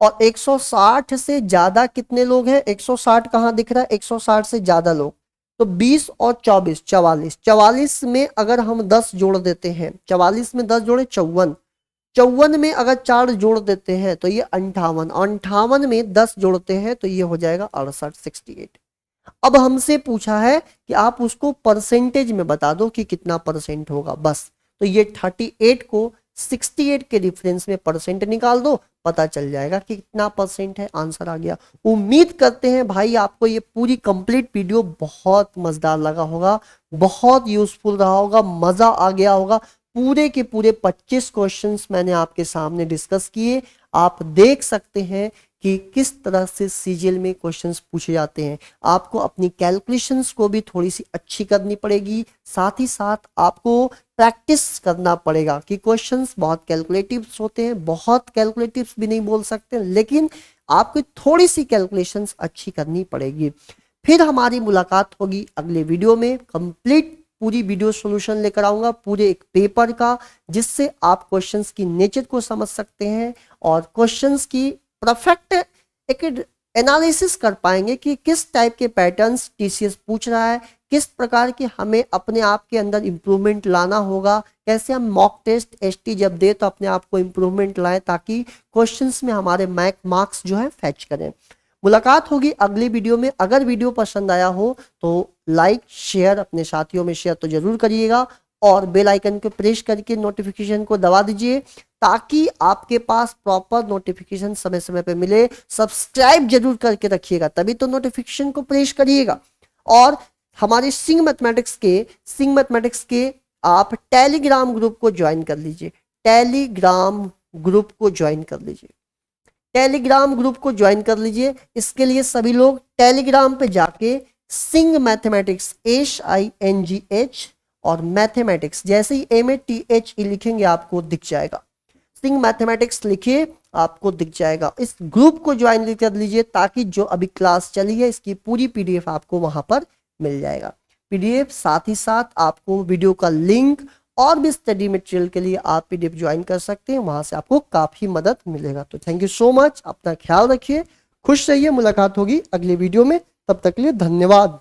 और 160 से ज्यादा कितने लोग हैं, 160 कहां दिख रहा है, 160 से ज्यादा लोग, तो 20 और 24 44। 44 में अगर हम 10 जोड़ देते हैं, 44 में 10 जोड़े 54, 54 में अगर 4 जोड़ देते हैं तो ये 58, 58 में 10 जोड़ते हैं तो ये हो जाएगा 68, 68। अब हमसे पूछा है कि आप उसको परसेंटेज में बता दो कि कितना परसेंट होगा, बस। तो ये 38 को 68 के डिफरेंस में परसेंट निकाल दो, पता चल जाएगा कि कितना परसेंट है, आंसर आ गया। उम्मीद करते हैं भाई आपको ये पूरी कंप्लीट वीडियो बहुत मजेदार लगा होगा, बहुत यूजफुल रहा होगा, मजा आ गया होगा। पूरे के पूरे 25 क्वेश्चंस मैंने आपके सामने डिस्कस किए। आप देख सकते हैं कि किस तरह से सीजीएल में क्वेश्चंस पूछे जाते हैं। आपको अपनी कैलकुलेशंस को भी थोड़ी सी अच्छी करनी पड़ेगी, साथ ही साथ आपको प्रैक्टिस करना पड़ेगा कि क्वेश्चंस बहुत कैलकुलेटिव्स होते हैं, बहुत कैलकुलेटिव्स भी नहीं बोल सकते, लेकिन आपको थोड़ी सी कैलकुलेशंस अच्छी करनी पड़ेगी। फिर हमारी मुलाकात होगी अगले वीडियो में कंप्लीट पूरी वीडियो सॉल्यूशन लेकर आऊंगा पूरे एक पेपर का, जिससे आप क्वेश्चंस की नेचर को समझ सकते हैं और क्वेश्चंस की परफेक्ट एक एनालिसिस कर पाएंगे कि किस टाइप के पैटर्न्स टीसीएस पूछ रहा है, किस प्रकार के हमें अपने आप के अंदर इंप्रूवमेंट लाना होगा, कैसे हम मॉक टेस्ट एसटी जब दे तो अपने आप को इंप्रूवमेंट लाएं ताकि क्वेश्चंस में हमारे मार्क्स जो है फैच करें। मुलाकात होगी अगली वीडियो में। अगर वीडियो पसंद आया हो तो लाइक शेयर अपने साथियों में शेयर तो जरूर करिएगा और बेल आइकन को प्रेस करके नोटिफिकेशन को दबा दीजिए ताकि आपके पास प्रॉपर नोटिफिकेशन समय समय पे मिले। सब्सक्राइब जरूर करके रखिएगा तभी तो नोटिफिकेशन को प्रेस करिएगा। और हमारे सिंह मैथमेटिक्स के आप टेलीग्राम ग्रुप को ज्वाइन कर लीजिए, टेलीग्राम ग्रुप को ज्वाइन कर लीजिए, टेलीग्राम ग्रुप को ज्वाइन कर लीजिए। इसके लिए सभी लोग टेलीग्राम पे जाके सिंह मैथमेटिक्स SINGH और मैथमेटिक्स जैसे ही MATHE लिखेंगे आपको दिख जाएगा, सिंह मैथमेटिक्स लिखिए आपको दिख जाएगा। इस ग्रुप को ज्वाइन कर लीजिए ताकि जो अभी क्लास चली है इसकी पूरी PDF आपको वहां पर मिल जाएगा। PDF साथ ही साथ आपको वीडियो का लिंक और भी स्टडी मटेरियल के लिए आप PDF ज्वाइन कर सकते हैं, वहां से आपको काफी मदद मिलेगा। तो थैंक यू सो मच, अपना ख्याल रखिए, खुश रहिए। मुलाकात होगी अगले वीडियो में, तब तक के लिए धन्यवाद।